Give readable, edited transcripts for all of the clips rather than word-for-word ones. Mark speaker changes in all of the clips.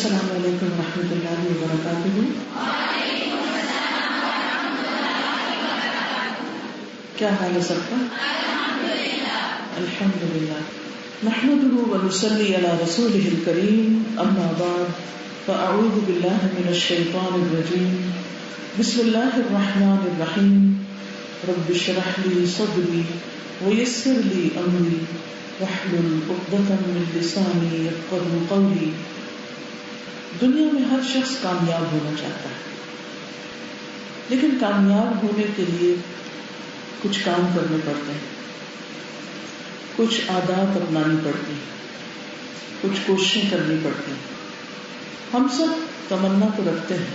Speaker 1: السلام علیکم ورحمۃ اللہ وبرکاتہ. کیا حال ہے سب کا؟ الحمد للہ. نحمده ونصلي على رسوله الكريم. اما بعد فاعوذ باللہ من الشیطان الرجیم. بسم اللہ الرحمن الرحیم. رب اشرح لي صدری ويسر لي امری واحلل عقدۃ من لسانی یفقهوا قولی. دنیا میں ہر شخص کامیاب ہونا چاہتا ہے، لیکن کامیاب ہونے کے لیے کچھ کام کرنے پڑتے ہیں، کچھ عادات اپنانی پڑتی ہیں، کچھ کوششیں کرنی پڑتی ہیں. ہم سب تمنا تو رکھتے ہیں،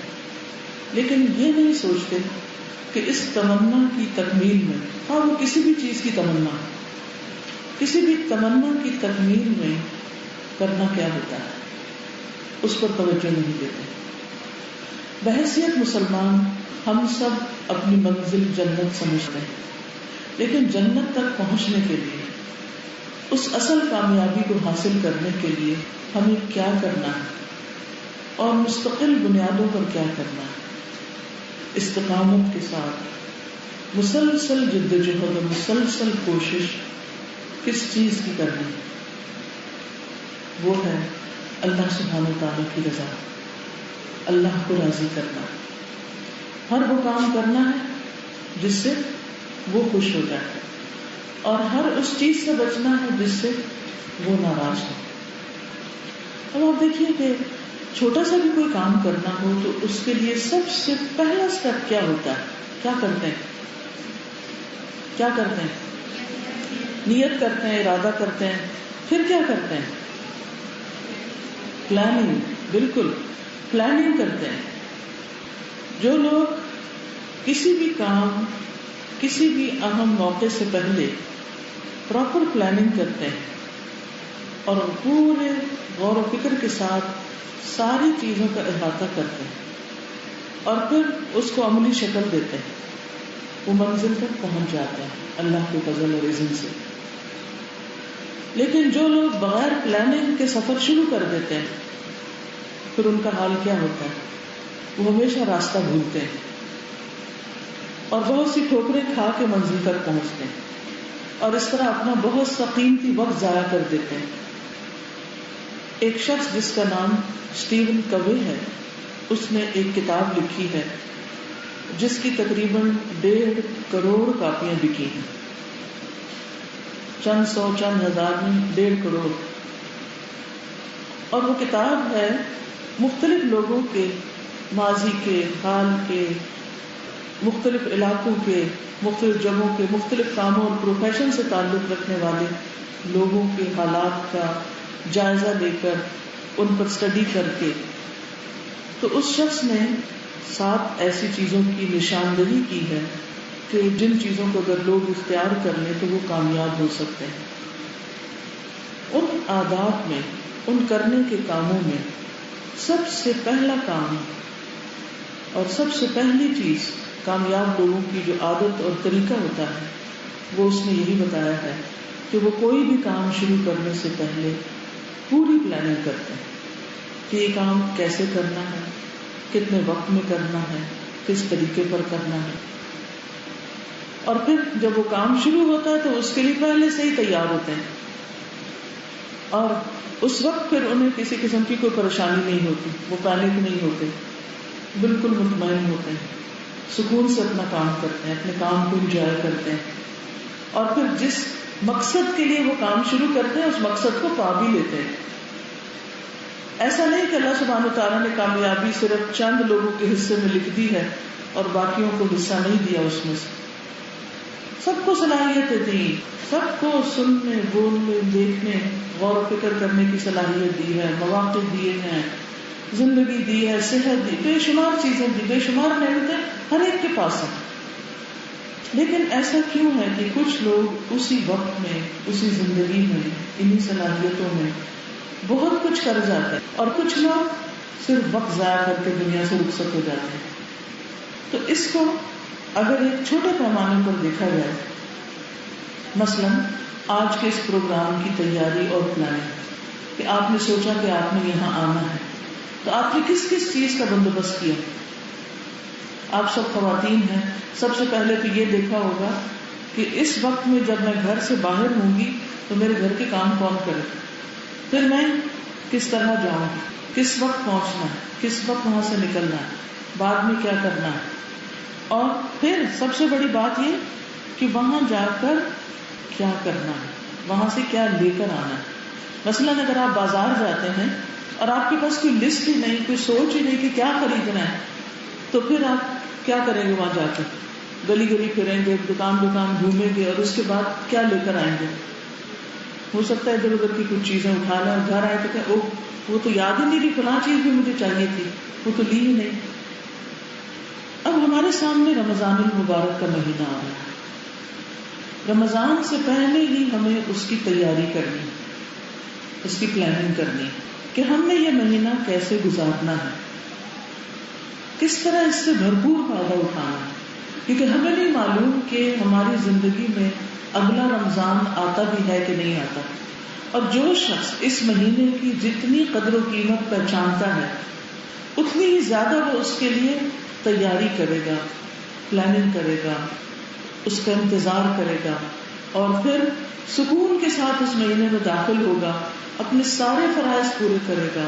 Speaker 1: لیکن یہ نہیں سوچتے کہ اس تمنا کی تکمیل میں، ہاں وہ کسی بھی چیز کی تمنا، کسی بھی تمنا کی تکمیل میں کرنا کیا ہوتا ہے، اس پر توجہ نہیں دیتے. بحیثیت مسلمان ہم سب اپنی منزل جنت سمجھتے ہیں، لیکن جنت تک پہنچنے کے لیے، اس اصل کامیابی کو حاصل کرنے کے لیے ہمیں کیا کرنا ہے اور مستقل بنیادوں پر کیا کرنا ہے. استقامت کے ساتھ مسلسل جدوجہد اور مسلسل کوشش کس چیز کی کرنی ہے؟ وہ ہے اللہ سبحانہ وتعالیٰ کی رضا، اللہ کو راضی کرنا. ہر وہ کام کرنا ہے جس سے وہ خوش ہو جائے، اور ہر اس چیز سے بچنا ہے جس سے وہ ناراض ہو. اب آپ دیکھیے کہ چھوٹا سا بھی کوئی کام کرنا ہو تو اس کے لیے سب سے پہلا اسٹیپ کیا ہوتا ہے؟ کیا کرتے ہیں؟ کیا کرتے ہیں؟ نیت کرتے ہیں، ارادہ کرتے ہیں، پھر کیا کرتے ہیں؟ پلاننگ. بالکل پلاننگ کرتے ہیں. جو لوگ کسی بھی کام، کسی بھی اہم موقع سے پہلے پراپر پلاننگ کرتے ہیں اور پورے غور و فکر کے ساتھ ساری چیزوں کا احاطہ کرتے ہیں اور پھر اس کو عملی شکل دیتے ہیں، وہ منزل تک پہنچ جاتے ہیں اللہ کے فضل اور اذن سے. لیکن جو لوگ بغیر پلاننگ کے سفر شروع کر دیتے ہیں، پھر ان کا حال کیا ہوتا ہے؟ وہ ہمیشہ راستہ بھولتے ہیں اور بہت سی ٹھوکریں کھا کے منزل تک پہنچتے ہیں اور اس طرح اپنا بہت سا قیمتی وقت ضائع کر دیتے ہیں. ایک شخص جس کا نام اسٹیون کوے ہے، اس نے ایک کتاب لکھی ہے جس کی تقریباً 1.5 کروڑ کاپیاں بکی ہیں. چند سو، چند ہزار میں 1.5 کروڑ. اور وہ کتاب ہے مختلف لوگوں کے ماضی کے، حال کے، مختلف علاقوں کے، مختلف جگہوں کے، مختلف کاموں اور پروفیشن سے تعلق رکھنے والے لوگوں کے حالات کا جائزہ لے کر ان پر اسٹڈی کر کے، تو اس شخص نے 7 ایسی چیزوں کی نشاندہی کی ہے کہ جن چیزوں کو اگر لوگ اختیار کر لیں تو وہ کامیاب ہو سکتے ہیں. ان عادات میں، ان کرنے کے کاموں میں سب سے پہلا کام اور سب سے پہلی چیز کامیاب لوگوں کی جو عادت اور طریقہ ہوتا ہے، وہ اس نے یہی بتایا ہے کہ وہ کوئی بھی کام شروع کرنے سے پہلے پوری پلاننگ کرتے ہیں کہ یہ کام کیسے کرنا ہے، کتنے وقت میں کرنا ہے، کس طریقے پر کرنا ہے. اور پھر جب وہ کام شروع ہوتا ہے تو اس کے لیے پہلے سے ہی تیار ہوتے ہیں اور اس وقت پھر انہیں کسی قسم کی کوئی پریشانی نہیں ہوتی، وہ پینک نہیں ہوتے، بالکل مطمئن ہوتے ہیں، سکون سے اپنا کام کرتے ہیں، اپنے کام کو انجوائے کرتے ہیں اور پھر جس مقصد کے لیے وہ کام شروع کرتے ہیں اس مقصد کو پا بھی لیتے ہیں. ایسا نہیں کہ اللہ سبحانہ وتعالیٰ نے کامیابی صرف چند لوگوں کے حصے میں لکھ دی ہے اور باقیوں کو حصہ نہیں دیا. اس میں سے سب کو صلاحیتیں دی، سب کو سننے، بولنے، دیکھنے، غور و فکر کرنے کی صلاحیت دی ہے، مواقع دیے ہیں، زندگی دی ہے، صحت دی، بے شمار چیزیں دی، بے شمار نعمتیں ہر ایک کے پاس ہیں. لیکن ایسا کیوں ہے کہ کچھ لوگ اسی وقت میں، اسی زندگی میں، انہی صلاحیتوں میں بہت کچھ کر جاتے ہیں اور کچھ لوگ صرف وقت ضائع کر کے دنیا سے رخصت ہو جاتے ہیں. تو اس کو اگر ایک چھوٹے پیمانے پر دیکھا جائے، مثلا آج کے اس پروگرام کی تیاری اور پلاننگ، کہ آپ نے سوچا کہ آپ نے یہاں آنا ہے، تو آپ نے کس کس چیز کا بندوبست کیا؟ آپ سب خواتین ہیں، سب سے پہلے تو یہ دیکھا ہوگا کہ اس وقت میں جب میں گھر سے باہر ہوں گی تو میرے گھر کے کام کون کرے، پھر میں کس طرح جاؤں گی، کس وقت پہنچنا ہے، کس وقت وہاں سے نکلنا ہے، بعد میں کیا کرنا ہے، اور پھر سب سے بڑی بات یہ کہ وہاں جا کر کیا کرنا ہے، وہاں سے کیا لے کر آنا ہے۔ مثلاً اگر آپ بازار جاتے ہیں اور آپ کے پاس کوئی لسٹ ہی نہیں، کوئی سوچ ہی نہیں کہ کیا خریدنا ہے، تو پھر آپ کیا کریں گے؟ وہاں جا کے گلی گلی پھریں گے، دکان دکان گھومیں گے، اور اس کے بعد کیا لے کر آئیں گے؟ ہو سکتا ہے ادھر ادھر کی کچھ چیزیں اٹھا لیں اور گھر آئے تو کہ وہ تو یاد ہی نہیں رہی، فلاں چیز بھی مجھے چاہیے تھی، وہ تو لی ہی نہیں۔ اب ہمارے سامنے رمضان المبارک کا مہینہ آ رہا ہے، رمضان سے پہلے ہی ہمیں اس کی تیاری کرنی، اس کی پلاننگ کرنی کہ ہم نے یہ مہینہ کیسے گزارنا ہے، کس طرح اس سے بھرپور فائدہ اٹھانا ہے، کیونکہ ہمیں نہیں معلوم کہ ہماری زندگی میں اگلا رمضان آتا بھی ہے کہ نہیں آتا۔ اور جو شخص اس مہینے کی جتنی قدر و قیمت پہچانتا ہے اتنی ہی زیادہ وہ اس کے لیے تیاری کرے گا، پلاننگ کرے گا، اس کا انتظار کرے گا، اور پھر سکون کے ساتھ اس مہینے میں داخل ہوگا، اپنے سارے فرائض پورے کرے گا،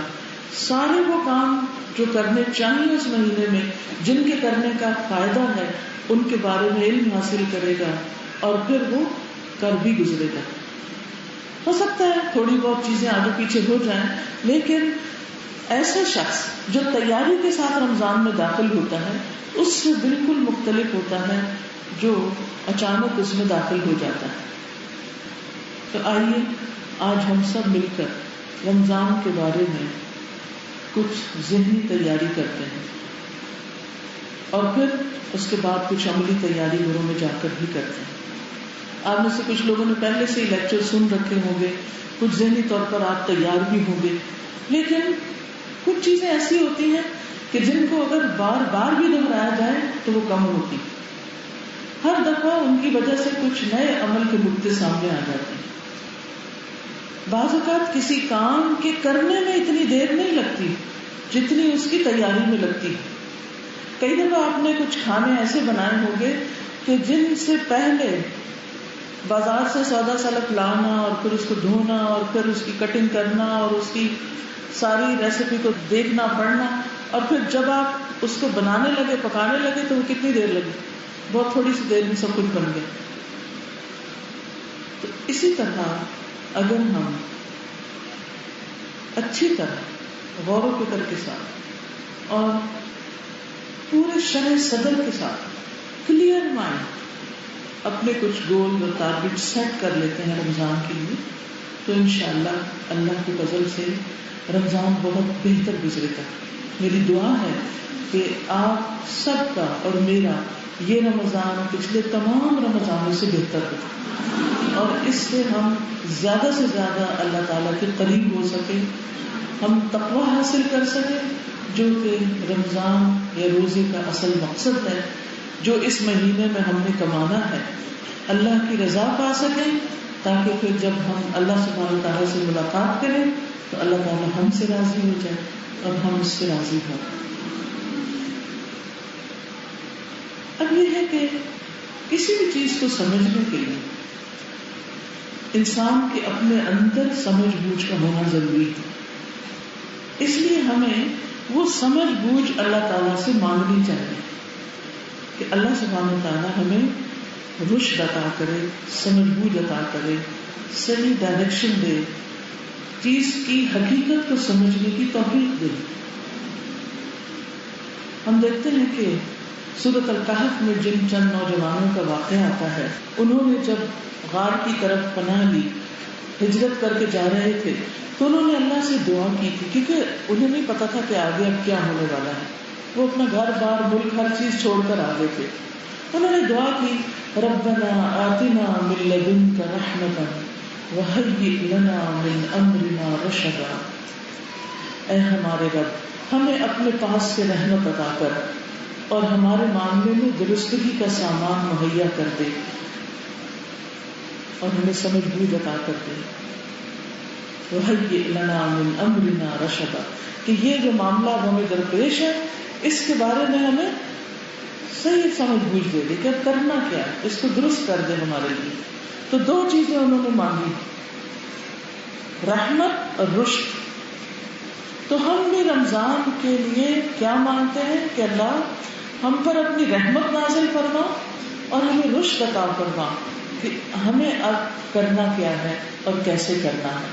Speaker 1: سارے وہ کام جو کرنے چاہیے اس مہینے میں، جن کے کرنے کا فائدہ ہے، ان کے بارے میں علم حاصل کرے گا، اور پھر وہ کر بھی گزرے گا۔ ہو سکتا ہے تھوڑی بہت چیزیں آگے پیچھے ہو جائیں، لیکن ایسا شخص جو تیاری کے ساتھ رمضان میں داخل ہوتا ہے اس سے بالکل مختلف ہوتا ہے جو اچانک اس میں داخل ہو جاتا ہے۔ تو آئیے آج ہم سب مل کر رمضان کے بارے میں کچھ ذہنی تیاری کرتے ہیں، اور پھر اس کے بعد کچھ عملی تیاری گھروں میں جا کر بھی کرتے ہیں۔ آپ میں سے کچھ لوگوں نے پہلے سے ہی لیکچر سن رکھے ہوں گے، کچھ ذہنی طور پر آپ تیار بھی ہوں گے، لیکن کچھ چیزیں ایسی ہوتی ہیں کہ جن کو اگر بار بار بھی دہرایا جائے تو وہ کم ہوتی، ہر دفعہ ان کی وجہ سے کچھ نئے عمل کے نقطے سامنے آ جاتے ہیں۔ بعض اوقات کسی کام کے کرنے میں اتنی دیر نہیں لگتی جتنی اس کی تیاری میں لگتی۔ کئی دفعہ آپ نے کچھ کھانے ایسے بنائے ہوں گے کہ جن سے پہلے بازار سے سودا سلف لانا، اور پھر اس کو دھونا، اور پھر اس کی کٹنگ کرنا، اور اس کی ساری ریسیپی کو دیکھنا پڑھنا، اور پھر جب آپ اس کو بنانے لگے، پکانے لگے، تو وہ کتنی دیر لگی؟ بہت تھوڑی سی دیر میں سب کچھ بن گیا۔ تو اسی طرح اگر ہم اچھی طرح غور و فکر کے ساتھ اور پورے شرح صدر کے ساتھ کلیئر مائنڈ اپنے کچھ گول اور ٹارگیٹ سیٹ کر لیتے ہیں رمضان کے لیے، تو انشاءاللہ اللہ کے فضل سے رمضان بہت بہتر گزرے گا۔ میری دعا ہے کہ آپ سب کا اور میرا یہ رمضان پچھلے تمام رمضانوں سے بہتر ہو، اور اس سے ہم زیادہ سے زیادہ اللہ تعالیٰ کے قریب ہو سکے، ہم تقویٰ حاصل کر سکیں، جو کہ رمضان یا روزے کا اصل مقصد ہے، جو اس مہینے میں ہم نے کمانا ہے، اللہ کی رضا پا سکیں، تاکہ پھر جب ہم اللہ سبحانہ وتعالیٰ سے ملاقات کریں تو اللہ تعالیٰ ہم سے راضی ہو جائے اور ہم اس سے راضی ہوں۔ اب یہ ہے کہ کسی بھی چیز کو سمجھنے کے لیے انسان کے اپنے اندر سمجھ بوجھ کا ہونا ضروری ہے، اس لیے ہمیں وہ سمجھ بوجھ اللہ تعالیٰ سے مانگنی چاہیے کہ اللہ سبحانہ وتعالیٰ ہمیں رشد عطا کرے، سمجھ بوجھ عطا کرے، صحیح ڈائریکشن دے، چیز کی حقیقت کو سمجھنے کی توفیق دے۔ ہم دیکھتے ہیں کہ سورۃ الکہف میں جن چند نوجوانوں کا واقعہ آتا ہے، انہوں نے جب غار کی طرف پناہ لی، ہجرت کر کے جا رہے تھے، تو انہوں نے اللہ سے دعا کی تھی، کیونکہ انہیں نہیں پتا تھا کہ آگے اب کیا ہونے والا ہے۔ وہ اپنا گھر بار ملک ہر چیز چھوڑ کر آگے تھے۔ انہوں نے دعا کی، ربنا آتنا من لدنک رحمتا وہیئ لنا من امرنا رشدا، اے ہمارے رب ہمیں اپنے پاس سے رحمت عطا کر اور ہمارے معاملے میں درستگی کا سامان مہیا کر دے، اور ہمیں سمجھ بوجھ عطا کر دے۔ وہیئ لنا من امرنا رشدا، کہ یہ جو معاملہ ہمیں درپیش ہے اس کے بارے میں ہمیں صحیح سمجھ بوجھ دے دے کہ اب کرنا کیا ہے، اس کو درست کر دے ہمارے لیے. تو دو چیزیں انہوں نے مانگی، رحمت اور رشد. تو ہم بھی رمضان کے لیے کیا مانگتے ہیں کہ اللہ ہم پر اپنی رحمت نازل فرما اور ہمیں رشد عطا فرما کہ ہمیں اب کرنا کیا ہے اور کیسے کرنا ہے.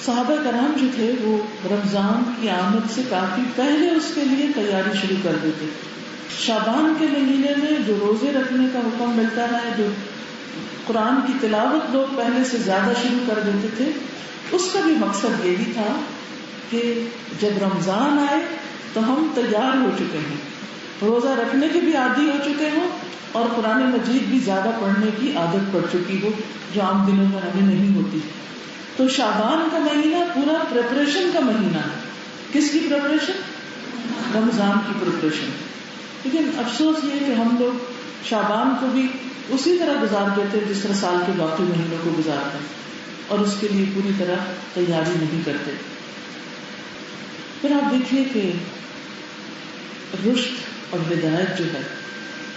Speaker 1: صحابہ کرام جو تھے وہ رمضان کی آمد سے کافی پہلے اس کے لیے تیاری شروع کر دیتے. شعبان کے مہینے میں جو روزے رکھنے کا حکم ملتا ہے، جو قرآن کی تلاوت لوگ پہلے سے زیادہ شروع کر دیتے تھے، اس کا بھی مقصد یہی تھا کہ جب رمضان آئے تو ہم تیار ہو چکے ہیں، روزہ رکھنے کے بھی عادی ہو چکے ہوں اور قرآن مجید بھی زیادہ پڑھنے کی عادت پڑ چکی ہو جو عام دنوں میں ہمیں نہیں ہوتی. تو شعبان کا مہینہ پورا پریپریشن کا مہینہ ہے. کس کی پریپریشن؟ رمضان کی پریپریشن. لیکن افسوس یہ کہ ہم لوگ شعبان کو بھی اسی طرح گزار دیتے جس طرح سال کے باقی مہینوں کو گزارتے ہیں اور اس کے لیے پوری طرح تیاری نہیں کرتے. پھر آپ دیکھیے کہ رشد اور ہدایت جو ہے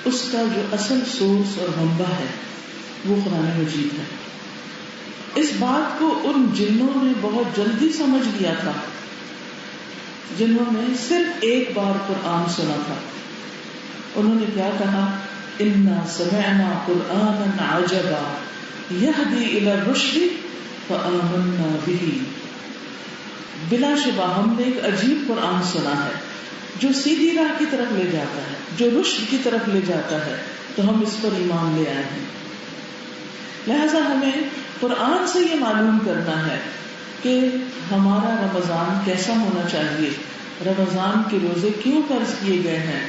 Speaker 1: اس کا جو اصل سورس اور منبع ہے وہ قرآن مجید ہے. اس بات کو ان جنوں نے بہت جلدی سمجھ لیا تھا جنہوں نے صرف ایک بار قرآن سنا تھا. انہوں نے کیا کہا؟ انا سمعنا قرآنا عجبا یہدی الی الرشد فآمنا بہ. بلا شبہ ہم نے ایک عجیب قرآن سنا ہے جو سیدھی راہ کی طرف لے جاتا ہے، جو رشد کی طرف لے جاتا ہے، تو ہم اس پر ایمان لے آئے ہیں. لہذا ہمیں قرآن سے یہ معلوم کرنا ہے کہ ہمارا رمضان کیسا ہونا چاہیے، رمضان کے روزے کیوں فرض کیے گئے ہیں،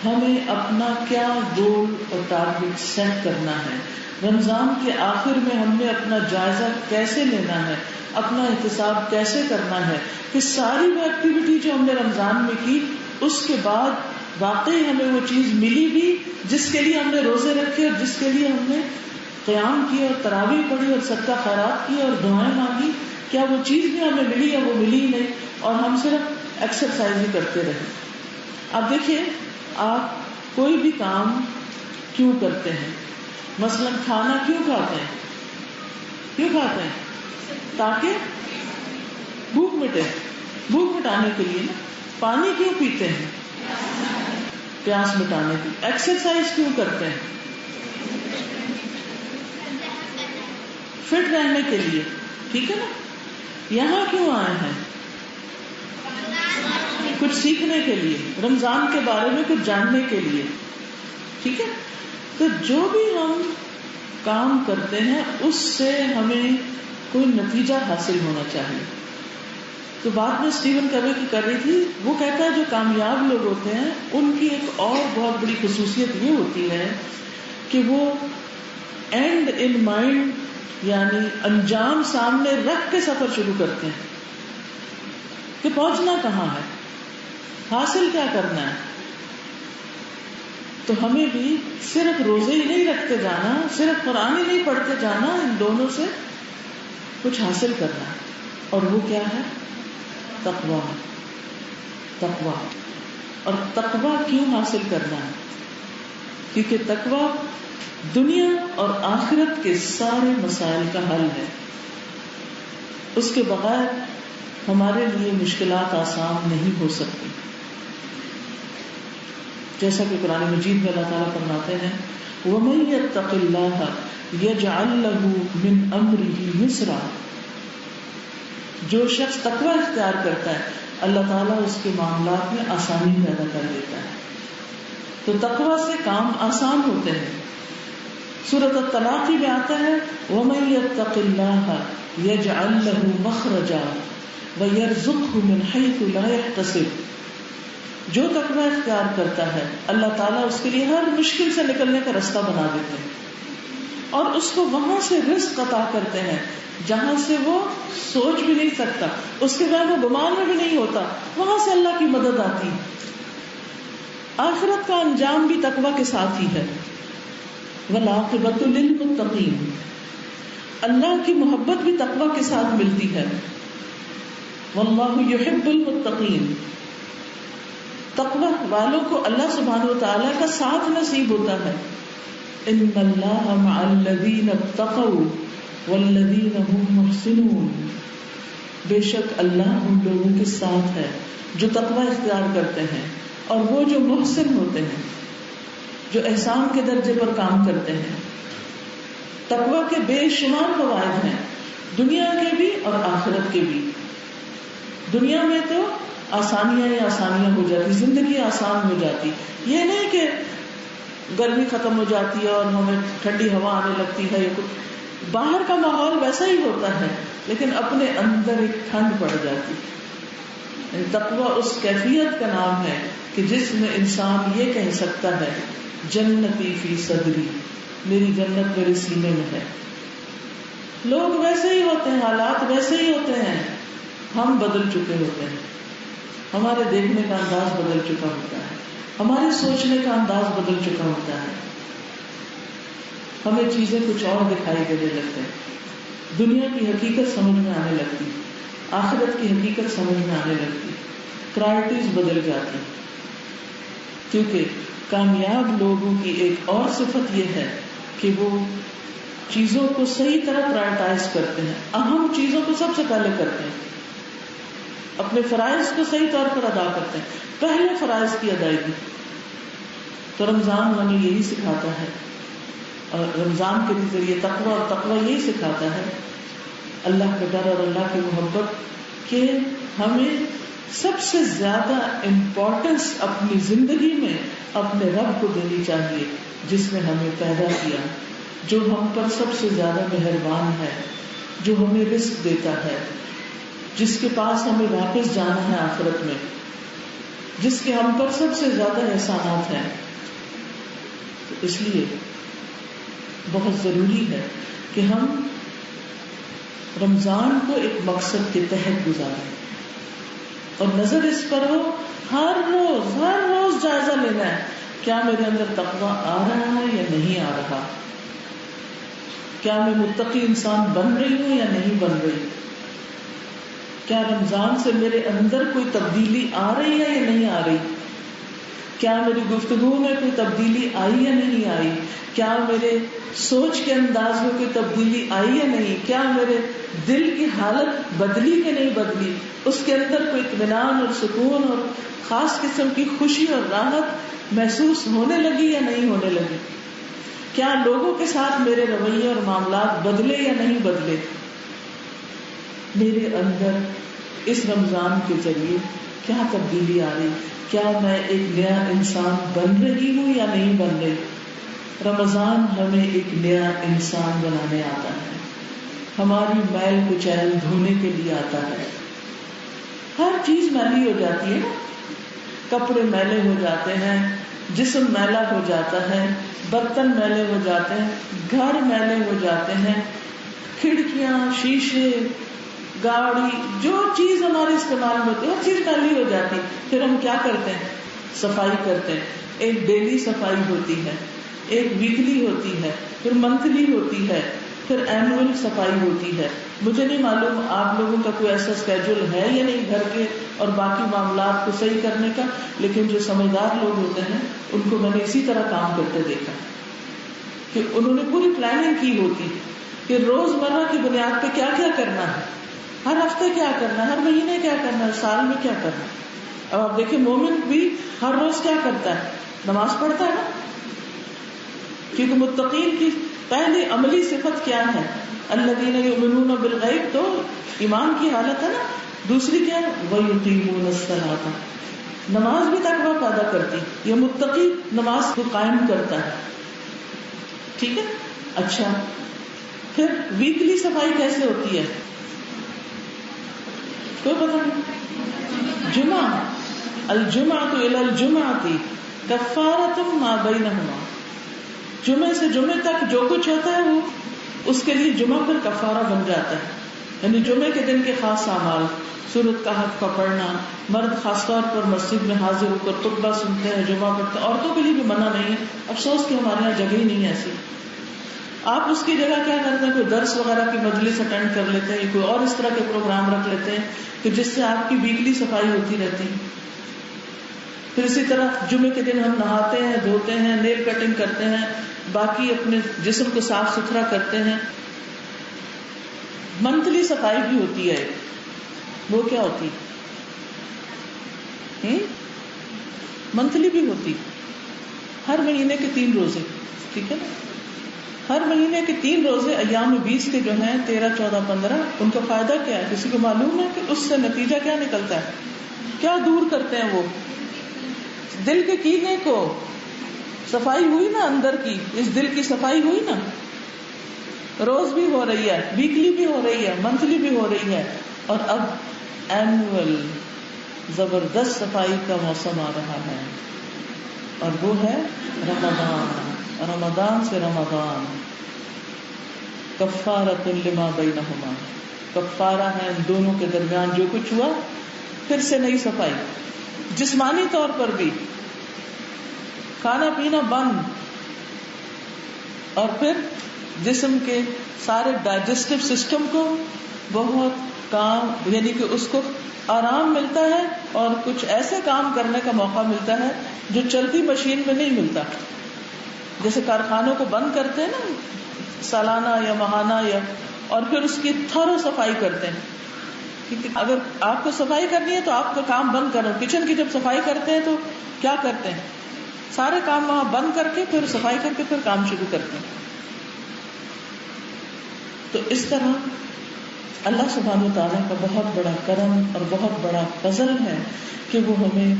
Speaker 1: ہمیں اپنا کیا گول اور ٹارگٹ سیٹ کرنا ہے، رمضان کے آخر میں ہم نے اپنا جائزہ کیسے لینا ہے، اپنا احتساب کیسے کرنا ہے کہ ساری وہ ایکٹیویٹی جو ہم نے رمضان میں کی اس کے بعد واقعی ہمیں وہ چیز ملی بھی جس کے لیے ہم نے روزے رکھے اور جس کے لیے ہم نے قیام کیا اور تراویح پڑھی اور صدقہ خیرات کی اور دعائیں مانگی، کیا وہ چیز بھی ہمیں ملی یا وہ ملی ہی نہیں اور ہم صرف ایکسرسائز ہی کرتے رہے. اب دیکھیے آپ کوئی بھی کام کیوں کرتے ہیں، مثلا کھانا کیوں کھاتے ہیں تاکہ بھوک مٹے، بھوک مٹانے کے لیے نا. پانی کیوں پیتے ہیں؟ پیاس مٹانے کی. ایکسرسائز کیوں کرتے ہیں؟ فٹ رہنے کے لیے. ٹھیک ہے نا. یہاں کیوں آئے ہیں؟ کچھ سیکھنے کے لیے، رمضان کے بارے میں کچھ جاننے کے لیے. ٹھیک ہے. تو جو بھی ہم کام کرتے ہیں اس سے ہمیں کوئی نتیجہ حاصل ہونا چاہیے. تو بات میں اسٹیون کوے کی کر رہی تھی، وہ کہتا ہے جو کامیاب لوگ ہوتے ہیں ان کی ایک اور بہت بڑی خصوصیت یہ ہوتی ہے کہ وہ اینڈ ان مائنڈ، یعنی انجام سامنے رکھ کے سفر شروع کرتے ہیں کہ پہنچنا کہاں ہے، حاصل کیا کرنا ہے. تو ہمیں بھی صرف روزے ہی نہیں رکھتے جانا، صرف قرآن ہی نہیں پڑھتے جانا، ان دونوں سے کچھ حاصل کرنا ہے. اور وہ کیا ہے؟ تقویٰ. تقویٰ. اور تقویٰ کیوں حاصل کرنا ہے؟ کیونکہ تقویٰ دنیا اور آخرت کے سارے مسائل کا حل ہے. اس کے بغیر ہمارے لیے مشکلات آسان نہیں ہو سکتی. جیسا کہ قرآن مجید میں اللہ تعالیٰ فرماتے ہیں وَمَن يَتَّقِ اللَّهَ يَجْعَلْ لَهُ مِنْ أَمْرِهِ يُسْرًا. جو شخص تقویٰ اختیار کرتا ہے اللہ تعالیٰ اس کے معاملات میں آسانی پیدا کر دیتا ہے. تو تقویٰ سے کام آسان ہوتے ہیں. سورۃ الطلاق میں آتا ہے وَمَن يَتَّقِ اللَّهَ يَجْعَلْ لَهُ مَخْرَجًا وَيَرْزُقْهُ مِنْ حَيْثُ لَا يَحْتَسِبُ. جو تقویٰ اختیار کرتا ہے اللہ تعالیٰ اس کے لیے ہر مشکل سے نکلنے کا راستہ بنا دیتے ہیں اور اس کو وہاں سے رزق عطا کرتے ہیں جہاں سے وہ سوچ بھی نہیں سکتا، اس کے بعد وہ گمان میں بھی نہیں ہوتا، وہاں سے اللہ کی مدد آتی. آخرت کا انجام بھی تقویٰ کے ساتھ ہی ہے. والعاقبۃ للمتقین. اللہ کی محبت بھی تقویٰ کے ساتھ ملتی ہے. واللہ یحب المتقین. تقوی والوں کو اللہ سبحانہ و تعالیٰ کا ساتھ نصیب ہوتا ہے. ان اللہ مع الذین اتقوا والذین هم محسنون. بے شک اللہ ان لوگوں کے ساتھ ہے جو تقوی اختیار کرتے ہیں اور وہ جو محسن ہوتے ہیں، جو احسان کے درجے پر کام کرتے ہیں. تقوی کے بے شمار فوائد ہیں، دنیا کے بھی اور آخرت کے بھی. دنیا میں تو آسانیاں ہی آسانیاں ہو جاتی، زندگی آسان ہو جاتی. یہ نہیں کہ گرمی ختم ہو جاتی ہے اور ہمیں ٹھنڈی ہوا آنے لگتی ہے. یا کچھ باہر کا ماحول ویسا ہی ہوتا ہے لیکن اپنے اندر ایک ٹھنڈ پڑ جاتی. تقوی اس کیفیت کا نام ہے کہ جس میں انسان یہ کہہ سکتا ہے جنتی فی صدری، میری جنت میرے سینے میں ہے. لوگ ویسے ہی ہوتے ہیں، حالات ویسے ہی ہوتے ہیں، ہم بدل چکے ہوتے ہیں. ہمارے دیکھنے کا انداز بدل چکا ہوتا ہے، ہمارے سوچنے کا انداز بدل چکا ہوتا ہے. ہمیں چیزیں کچھ اور دکھائی دینے لگتے ہیں، دنیا کی حقیقت سمجھ میں آنے لگتی، آخرت کی حقیقت سمجھ میں آنے لگتی، پرائرٹیز بدل جاتی. کیونکہ کامیاب لوگوں کی ایک اور صفت یہ ہے کہ وہ چیزوں کو صحیح طرح پرائرٹائز کرتے ہیں، اہم چیزوں کو سب سے پہلے کرتے ہیں، اپنے فرائض کو صحیح طور پر ادا کرتے ہیں، پہلے فرائض کی ادائیگی. تو رمضان ہمیں یہی سکھاتا ہے، اور رمضان کے ذریعے تقوی اور تقوی یہی سکھاتا ہے اللہ کا ڈر اور اللہ کی محبت، کہ ہمیں سب سے زیادہ امپورٹنس اپنی زندگی میں اپنے رب کو دینی چاہیے جس نے ہمیں پیدا کیا، جو ہم پر سب سے زیادہ مہربان ہے، جو ہمیں رزق دیتا ہے، جس کے پاس ہمیں واپس جانا ہے آخرت میں، جس کے ہم پر سب سے زیادہ احسانات ہیں. تو اس لیے بہت ضروری ہے کہ ہم رمضان کو ایک مقصد کے تحت گزاریں اور نظر اس پر ہو، ہر روز جائزہ لینا ہے کیا میرے اندر تقوی آ رہا ہے یا نہیں آ رہا، کیا میں متقی انسان بن رہی ہوں یا نہیں بن رہی، کیا رمضان سے میرے اندر کوئی تبدیلی آ رہی ہے یا نہیں آ رہی، کیا میری گفتگو میں کوئی تبدیلی آئی یا نہیں آئی، کیا میرے سوچ کے انداز میں کوئی تبدیلی آئی یا نہیں، کیا میرے دل کی حالت بدلی کہ نہیں بدلی، اس کے اندر کوئی اطمینان اور سکون اور خاص قسم کی خوشی اور راحت محسوس ہونے لگی یا نہیں ہونے لگی، کیا لوگوں کے ساتھ میرے رویے اور معاملات بدلے یا نہیں بدلے. میرے اندر اس رمضان کے ذریعے کیا تبدیلی آ رہی، کیا میں ایک نیا انسان بن رہی ہوں یا نہیں بن رہی. رمضان ہمیں ایک نیا انسان بنانے آتا ہے، ہماری میل کچیل دھونے کے لیے آتا ہے. ہر چیز میلی ہو جاتی ہے نا، کپڑے میلے ہو جاتے ہیں، جسم میلا ہو جاتا ہے، برتن میلے ہو جاتے ہیں، گھر میلے ہو جاتے ہیں، کھڑکیاں، شیشے، گاڑی، جو چیز ہمارے استعمال میں ہوتی ہے ہر چیز میلی ہو جاتی. پھر ہم کیا کرتے ہیں؟ صفائی کرتے ہیں. ایک ڈیلی صفائی ہوتی ہے، ایک ویکلی ہوتی ہے، پھر منتھلی ہوتی ہے، پھر اینوئل صفائی ہوتی ہے. مجھے نہیں معلوم آپ لوگوں کا کوئی ایسا اسکیجول ہے یا نہیں گھر کے اور باقی معاملات کو صحیح کرنے کا، لیکن جو سمجھدار لوگ ہوتے ہیں ان کو میں نے اسی طرح کام کرتے دیکھا کہ انہوں نے پوری پلاننگ کی ہوتی کہ روز مرہ کی بنیاد پہ کیا کیا کرنا ہے، ہر ہفتے کیا کرنا ہے، ہر مہینے کیا کرنا ہے، سال میں کیا کرنا ہے. اب آپ دیکھیں مومن بھی ہر روز کیا کرتا ہے؟ نماز پڑھتا ہے نا، کیونکہ متقین کی پہلی عملی صفت کیا ہے؟ الذین یؤمنون بالغیب، تو ایمان کی حالت ہے نا. دوسری کیا ہے؟ وَيُقِيمُونَ الصَّلَاةَ، نماز بھی تقویٰ پیدا کرتی. یہ متقی نماز کو قائم کرتا ہے. ٹھیک ہے. اچھا، پھر ویکلی صفائی کیسے ہوتی ہے؟ کوئی پتہ نہیں. جمعہ، الجمعۃ الی الجمعۃ کفارۃ ما بینہما، جمعے سے جمعے تک جو کچھ ہوتا ہے وہ اس کے لیے جمعہ پر کفارہ بن جاتا ہے. یعنی جمعے کے دن کے خاص اعمال، سورۃ کہف کا پڑھنا، مرد خاص طور پر مسجد میں حاضر ہو کر خطبہ سنتے ہیں، جمعہ پڑھتے ہیں. عورتوں کے لیے بھی منع نہیں ہے، افسوس کہ ہمارے یہاں جگہ ہی نہیں ایسی. آپ اس کی جگہ کیا کرتے ہیں, کوئی درس وغیرہ کی مجلس اٹینڈ کر لیتے ہیں, کوئی اور اس طرح کے پروگرام رکھ لیتے ہیں کہ جس سے آپ کی ویکلی صفائی ہوتی رہتی. پھر اسی طرح جمعے کے دن ہم نہاتے ہیں, دھوتے ہیں, نیل کٹنگ کرتے ہیں, باقی اپنے جسم کو صاف ستھرا کرتے ہیں. منتھلی صفائی بھی ہوتی ہے. وہ کیا ہوتی منتھلی بھی ہوتی, ہر مہینے کے 3 روزے, ٹھیک ہے نا. ہر مہینے کے 3 روزے ایام 20 کے جو ہیں 13, 14, 15, ان کا فائدہ کیا ہے؟ کسی کو معلوم ہے کہ اس سے نتیجہ کیا نکلتا ہے؟ کیا دور کرتے ہیں وہ؟ دل کے کینے کو صفائی ہوئی نا, اندر کی اس دل کی صفائی ہوئی نا. روز بھی ہو رہی ہے, ویکلی بھی ہو رہی ہے, منتھلی بھی ہو رہی ہے, اور اب اینوئل زبردست صفائی کا موسم آ رہا ہے, اور وہ ہے رمضان. رمضان سے رمضان کفارۃ لما بینہما, کفارہ ہے ان دونوں کے درمیان جو کچھ ہوا. پھر سے نئی صفائی, جسمانی طور پر بھی کھانا پینا بند, اور پھر جسم کے سارے ڈائجسٹو سسٹم کو بہت کام, یعنی کہ اس کو آرام ملتا ہے اور کچھ ایسے کام کرنے کا موقع ملتا ہے جو چلتی مشین میں نہیں ملتا. جیسے کارخانوں کو بند کرتے ہیں نا سالانہ یا ماہانہ, یا اور پھر اس کی تھورو صفائی کرتے ہیں. کیونکہ اگر آپ کو صفائی کرنی ہے تو آپ کا کام بند کرو. کچن کی جب صفائی کرتے ہیں تو کیا کرتے ہیں؟ سارے کام وہاں بند کر کے پھر صفائی کر کے پھر کام شروع کرتے ہیں. تو اس طرح اللہ سبحانہ وتعالیٰ کا بہت بڑا کرم اور بہت بڑا فضل ہے کہ وہ ہمیں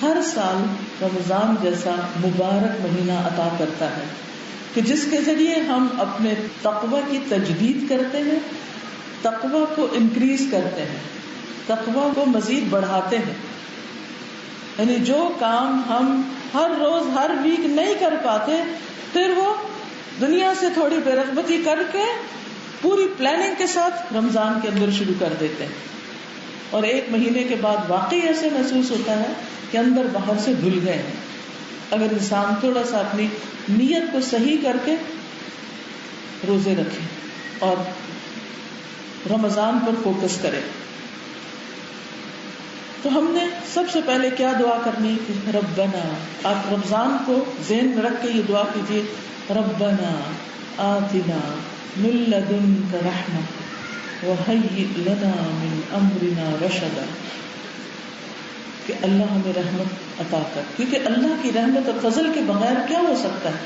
Speaker 1: ہر سال رمضان جیسا مبارک مہینہ عطا کرتا ہے کہ جس کے ذریعے ہم اپنے تقوی کی تجدید کرتے ہیں, تقوی کو انکریز کرتے ہیں, تقوی کو مزید بڑھاتے ہیں. یعنی جو کام ہم ہر روز ہر ویک نہیں کر پاتے, پھر وہ دنیا سے تھوڑی بے رغبتی کر کے پوری پلاننگ کے ساتھ رمضان کے اندر شروع کر دیتے ہیں. اور 1 مہینے کے بعد واقعی ایسے محسوس ہوتا ہے کہ اندر باہر سے دھل گئے ہیں. اگر انسان تھوڑا سا اپنی نیت کو صحیح کر کے روزے رکھے اور رمضان پر فوکس کرے. تو ہم نے سب سے پہلے کیا دعا کرنی کہ ربنا, آپ رمضان کو ذہن میں رکھ کے یہ دعا کیجیے, ربنا آتنا من لدنک رحمہ وہیئ لنا من امرنا رشدا, کہ اللہ ہمیں رحمت عطا کر. کیونکہ اللہ کی رحمت اور فضل کے بغیر کیا ہو سکتا ہے؟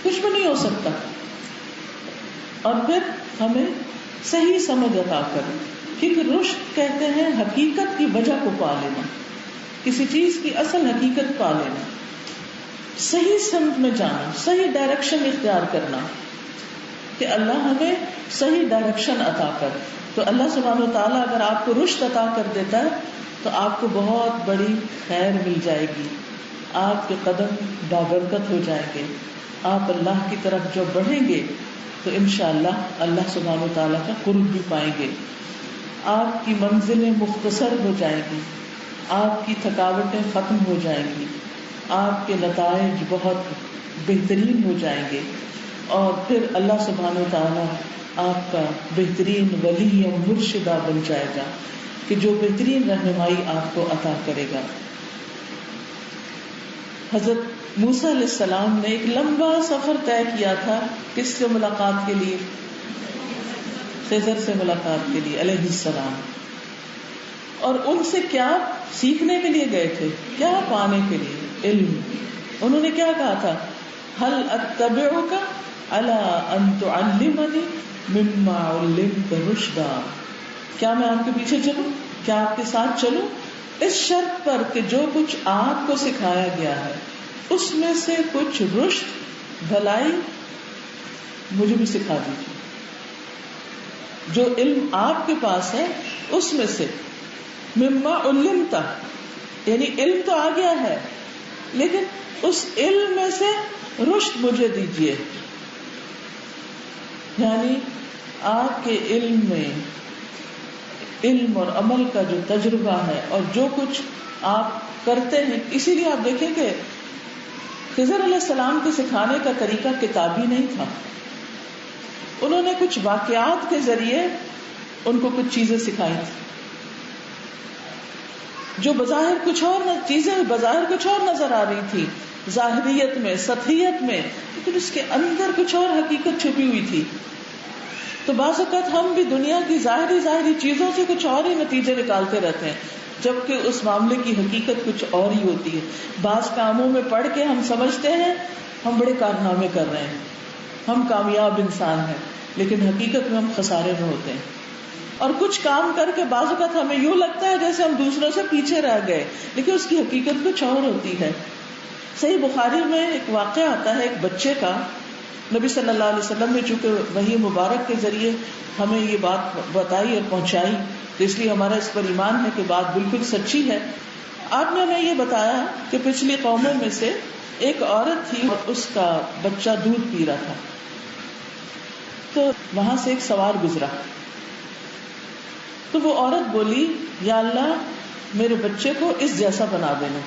Speaker 1: کچھ بھی نہیں ہو سکتا. اور پھر ہمیں صحیح سمجھ عطا کر, کیونکہ رشد کہتے ہیں حقیقت کی وجہ کو پا لینا, کسی چیز کی اصل حقیقت پا لینا, صحیح سمت میں جانا, صحیح ڈائریکشن اختیار کرنا, کہ اللہ ہمیں صحیح ڈائریکشن عطا کر. تو اللہ سبحانہ وتعالیٰ اگر آپ کو رشد عطا کر دیتا ہے تو آپ کو بہت بڑی خیر مل جائے گی, آپ کے قدم بابرکت ہو جائیں گے, آپ اللہ کی طرف جو بڑھیں گے تو انشاءاللہ اللہ سبحانہ وتعالیٰ کا قرب بھی پائیں گے. آپ کی منزلیں مختصر ہو جائیں گی, آپ کی تھکاوٹیں ختم ہو جائیں گی, آپ کے نتائج بہت بہترین ہو جائیں گے, اور پھر اللہ سبحانہ وتعالیٰ آپ کا بہترین ولی اور مرشدہ بن جائے گا کہ جو بہترین رہنمائی آپ کو عطا کرے گا. حضرت موسیٰ علیہ السلام نے ایک لمبا سفر طے کیا تھا, کس سے ملاقات کے لیے؟ خضر سے ملاقات کے لیے علیہ السلام. اور ان سے کیا سیکھنے کے لیے گئے تھے, کیا پانے کے لیے؟ علم. انہوں نے کیا کہا تھا؟ هل اتبعک علی ان تعلمنی مما علمت رشدا, کیا میں آپ کے پیچھے چلوں, کیا آپ کے ساتھ چلوں, اس شرط پر کہ جو کچھ آپ کو سکھایا گیا ہے اس میں سے کچھ رشد بھلائی مجھے بھی سکھا دیجیے. جو علم آپ کے پاس ہے اس میں سے مما علمت, یعنی علم تو آ گیا ہے لیکن اس علم میں سے رشد مجھے دیجیے. یعنی آپ کے علم میں علم اور عمل کا جو تجربہ ہے اور جو کچھ آپ کرتے ہیں, اسی لیے آپ دیکھیں کہ خضر علیہ السلام کے سکھانے کا طریقہ کتابی نہیں تھا. انہوں نے کچھ واقعات کے ذریعے ان کو کچھ چیزیں سکھائی تھی جو بظاہر کچھ اور چیزیں بظاہر کچھ اور نظر آ رہی تھی، ظاہریت میں، سطحیت میں، لیکن اس کے اندر کچھ اور حقیقت چھپی ہوئی تھی. تو بعض اوقات ہم بھی دنیا کی ظاہری چیزوں سے کچھ اور ہی نتیجے نکالتے رہتے ہیں، جبکہ اس معاملے کی حقیقت کچھ اور ہی ہوتی ہے. بعض کاموں میں پڑھ کے ہم سمجھتے ہیں ہم بڑے کارنامے کر رہے ہیں، ہم کامیاب انسان ہیں، لیکن حقیقت میں ہم خسارے میں ہوتے ہیں. اور کچھ کام کر کے بعض اوقات ہمیں یوں لگتا ہے جیسے ہم دوسروں سے پیچھے رہ گئے، لیکن اس کی حقیقت کچھ اور ہوتی ہے. صحیح بخاری میں ایک واقعہ آتا ہے ایک بچے کا. نبی صلی اللہ علیہ وسلم نے چونکہ وحی مبارک کے ذریعے ہمیں یہ بات بتائی اور پہنچائی، تو اس لیے ہمارا اس پر ایمان ہے کہ بات بالکل سچی ہے. آپ نے ہمیں یہ بتایا کہ پچھلی قوموں میں سے ایک عورت تھی اور اس کا بچہ دودھ پی رہا تھا. تو وہاں سے ایک سوار گزرا، تو وہ عورت بولی یا اللہ میرے بچے کو اس جیسا بنا دینا.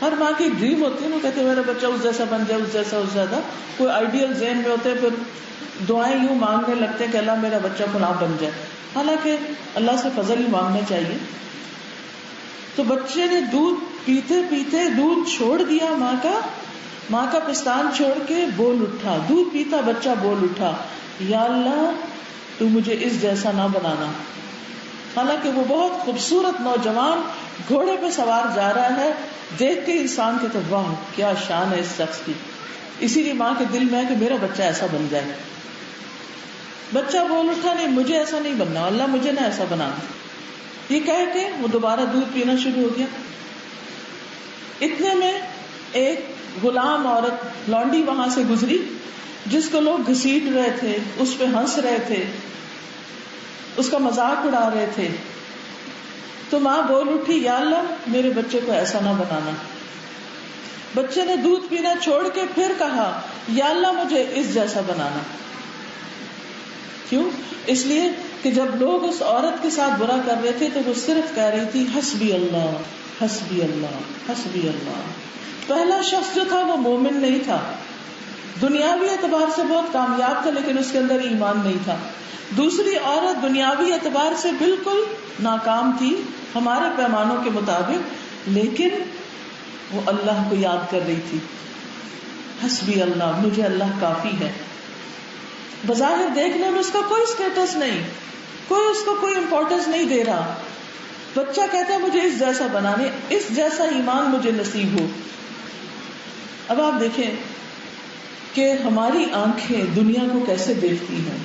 Speaker 1: ہر ماں کی ڈریم ہوتی ہے نا، کہتے میرا بچہ اس جیسا بن جائے، اس جیسا کوئی آئیڈیل ذہن میں ہوتے ہیں، پھر دعائیں یوں مانگنے لگتے ہیں کہ اللہ میرا بچہ فلاں بن جائے، حالانکہ اللہ سے فضل ہی مانگنا چاہیے. تو بچے نے دودھ پیتے پیتے دودھ چھوڑ دیا، ماں کا پستان چھوڑ کے بول اٹھا، دودھ پیتا بچہ بول اٹھا یا اللہ تو مجھے اس جیسا نہ بنانا. حالانکہ وہ بہت خوبصورت نوجوان گھوڑے پہ سوار جا رہا ہے، دیکھ کے انسان کہتے واہ کیا شان ہے اس شخص کی. اسی لیے ماں کے دل میں ہے کہ میرا بچہ ایسا بن جائے. بچہ بول اٹھا نہیں مجھے ایسا نہیں بننا، اللہ مجھے نہ ایسا بنانا. یہ کہہ کے وہ دوبارہ دودھ پینا شروع ہو گیا. اتنے میں ایک غلام عورت لونڈی وہاں سے گزری جس کو لوگ گھسیٹ رہے تھے، اس پہ ہنس رہے تھے، اس کا مذاق اڑا رہے تھے. تو ماں بول اٹھی یا اللہ میرے بچے کو ایسا نہ بنانا. بچے نے دودھ پینا چھوڑ کے پھر کہا یا اللہ مجھے اس جیسا بنانا. کیوں؟ اس لیے کہ جب لوگ اس عورت کے ساتھ برا کر رہے تھے تو وہ صرف کہہ رہی تھی حسبی اللہ حسبی اللہ حسبی اللہ. پہلا شخص جو تھا وہ مومن نہیں تھا، دنیاوی اعتبار سے بہت کامیاب تھا لیکن اس کے اندر ایمان نہیں تھا. دوسری عورت دنیاوی اعتبار سے بالکل ناکام تھی ہمارے پیمانوں کے مطابق، لیکن وہ اللہ کو یاد کر رہی تھی. حسبی اللہ مجھے اللہ کافی ہے. بظاہر دیکھنے میں اس کا کوئی اسٹیٹس نہیں، کوئی اس کو کوئی امپورٹنس نہیں دے رہا. بچہ کہتا ہے مجھے اس جیسا بنانے، اس جیسا ایمان مجھے نصیب ہو. اب آپ دیکھیں کہ ہماری آنکھیں دنیا کو کیسے دیکھتی ہیں.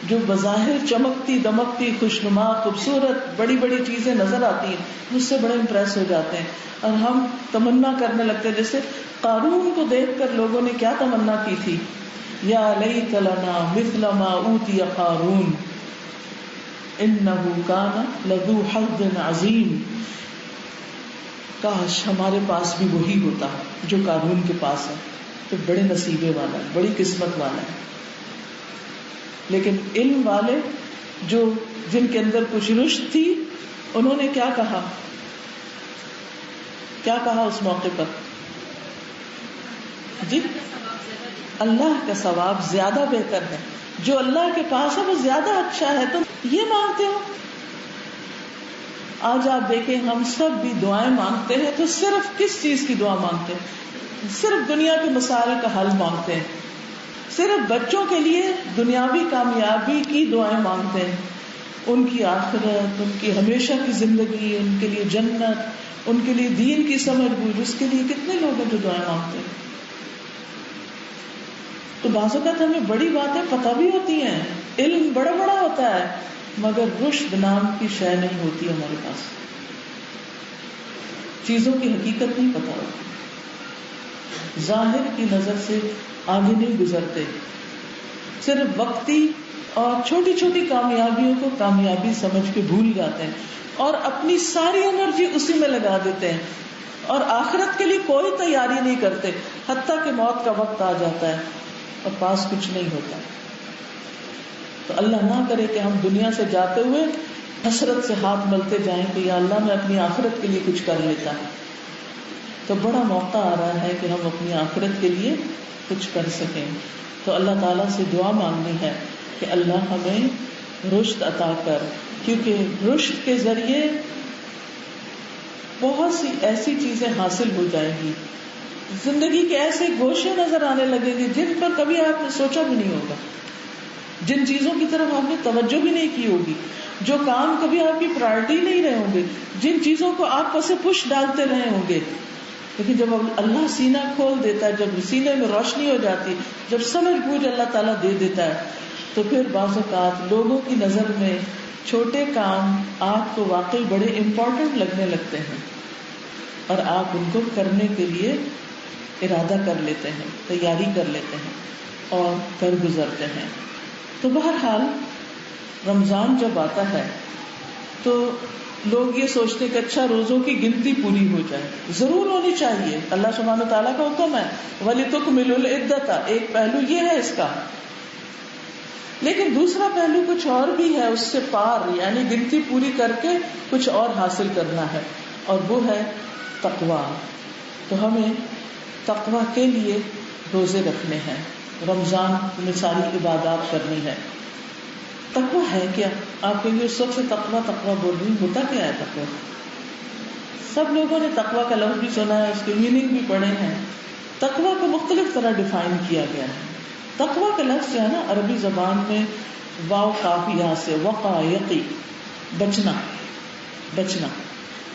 Speaker 1: جو بظاہر چمکتی دمکتی خوشنما خوبصورت بڑی بڑی چیزیں نظر آتی ہیں اس سے بڑے امپریس ہو جاتے ہیں اور ہم تمنا کرنے لگتے ہیں. جیسے قارون کو دیکھ کر لوگوں نے کیا تمنا کی تھی، یا لیت لنا مثل ما اوتی قارون انہ کان لذو حظ عظیم. کاش ہمارے پاس بھی وہی ہوتا جو قارون کے پاس ہے، تو بڑے نصیبے والا ہے، بڑی قسمت والا ہے. لیکن علم والے جو جن کے اندر کچھ رشد تھی انہوں نے کیا کہا اس موقع پر؟ جی اللہ کا ثواب زیادہ بہتر ہے، جو اللہ کے پاس ہے وہ زیادہ اچھا ہے، تم یہ مانگتے ہو. آج آپ دیکھیں ہم سب بھی دعائیں مانگتے ہیں تو صرف کس چیز کی دعا مانگتے ہیں؟ صرف دنیا کے مسائل کا حل مانگتے ہیں، صرف بچوں کے لیے دنیاوی کامیابی کی دعائیں مانگتے ہیں، ان کی آخرت، ان کی ہمیشہ کی زندگی، ان کے لیے جنت، ان کے لیے دین کی سمجھ بوجھ، اس کے لیے کتنے لوگ ہیں جو دعائیں مانگتے ہیں. تو بعض اوقات ہمیں بڑی باتیں پتہ بھی ہوتی ہیں، علم بڑا بڑا ہوتا ہے، مگر رشد نام کی شے نہیں ہوتی ہمارے پاس، چیزوں کی حقیقت نہیں پتہ ہوتی، ظاہر کی نظر سے آگے نہیں گزرتے، صرف وقتی اور چھوٹی چھوٹی کامیابیوں کو کامیابی سمجھ کے بھول جاتے ہیں اور اپنی ساری انرجی اسی میں لگا دیتے ہیں اور آخرت کے لیے کوئی تیاری نہیں کرتے، حتیٰ کہ موت کا وقت آ جاتا ہے اور پاس کچھ نہیں ہوتا. تو اللہ نہ کرے کہ ہم دنیا سے جاتے ہوئے حسرت سے ہاتھ ملتے جائیں کہ یا اللہ میں اپنی آخرت کے لیے کچھ کر لیتا. تو بڑا موقع آ رہا ہے کہ ہم اپنی آخرت کے لیے کچھ کر سکیں. تو اللہ تعالیٰ سے دعا مانگنی ہے کہ اللہ ہمیں رشد عطا کر، کیونکہ رشد کے ذریعے بہت سی ایسی چیزیں حاصل ہو جائیں گی، زندگی کے ایسے گوشے نظر آنے لگیں گے جن پر کبھی آپ نے سوچا بھی نہیں ہوگا، جن چیزوں کی طرف آپ نے توجہ بھی نہیں کی ہوگی، جو کام کبھی آپ کی پرائرٹی نہیں رہے ہوں گے، جن چیزوں کو آپ پس پش ڈالتے رہے ہوں گے. لیکن جب اللہ سینہ کھول دیتا ہے، جب سینے میں روشنی ہو جاتی، جب سمجھ بوجھ اللہ تعالیٰ دے دیتا ہے، تو پھر بعض اوقات لوگوں کی نظر میں چھوٹے کام آپ کو واقعی بڑے امپورٹنٹ لگنے لگتے ہیں اور آپ ان کو کرنے کے لیے ارادہ کر لیتے ہیں، تیاری کر لیتے ہیں اور کر گزرتے ہیں. تو بہرحال رمضان جب آتا ہے تو لوگ یہ سوچتے ہیں کہ اچھا روزوں کی گنتی پوری ہو جائے، ضرور ہونی چاہیے، اللہ سبحانہ تعالیٰ کا حکم ہے وَلِتُكْمِلُوا الْعِدَّةَ، ایک پہلو یہ ہے اس کا. لیکن دوسرا پہلو کچھ اور بھی ہے اس سے پار، یعنی گنتی پوری کر کے کچھ اور حاصل کرنا ہے، اور وہ ہے تقویٰ. تو ہمیں تقویٰ کے لیے روزے رکھنے ہیں، رمضان میں ساری عبادات کرنی ہے. تقویٰ ہے کیا؟ آپ کہیں گے اس وقت سے تقویٰ بول رہی ہوں، ہوتا کیا ہے تقویٰ؟ سب لوگوں نے تقویٰ کا لفظ بھی سنا ہے، اس کے میننگ بھی پڑھے ہیں. تقویٰ کو مختلف طرح ڈیفائن کیا گیا ہے. تقویٰ کا لفظ جو ہے نا عربی زبان میں واو کاف یہاں سے وقع یقی، بچنا،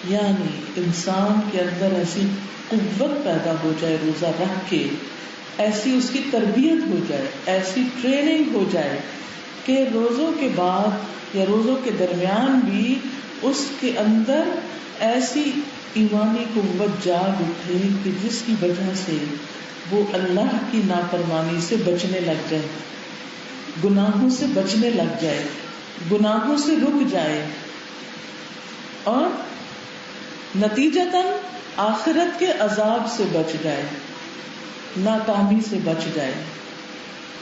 Speaker 1: یعنی انسان کے اندر ایسی قوت پیدا ہو جائے روزہ رکھ کے، ایسی اس کی تربیت ہو جائے، ایسی ٹریننگ ہو جائے کہ روزوں کے بعد یا روزوں کے درمیان بھی اس کے اندر ایسی ایمانی قوت جاگ اٹھے کہ جس کی وجہ سے وہ اللہ کی نافرمانی سے بچنے لگ جائے، گناہوں سے بچنے لگ جائے، گناہوں سے رک جائے، اور نتیجتاً آخرت کے عذاب سے بچ جائے، ناکامی سے بچ جائے.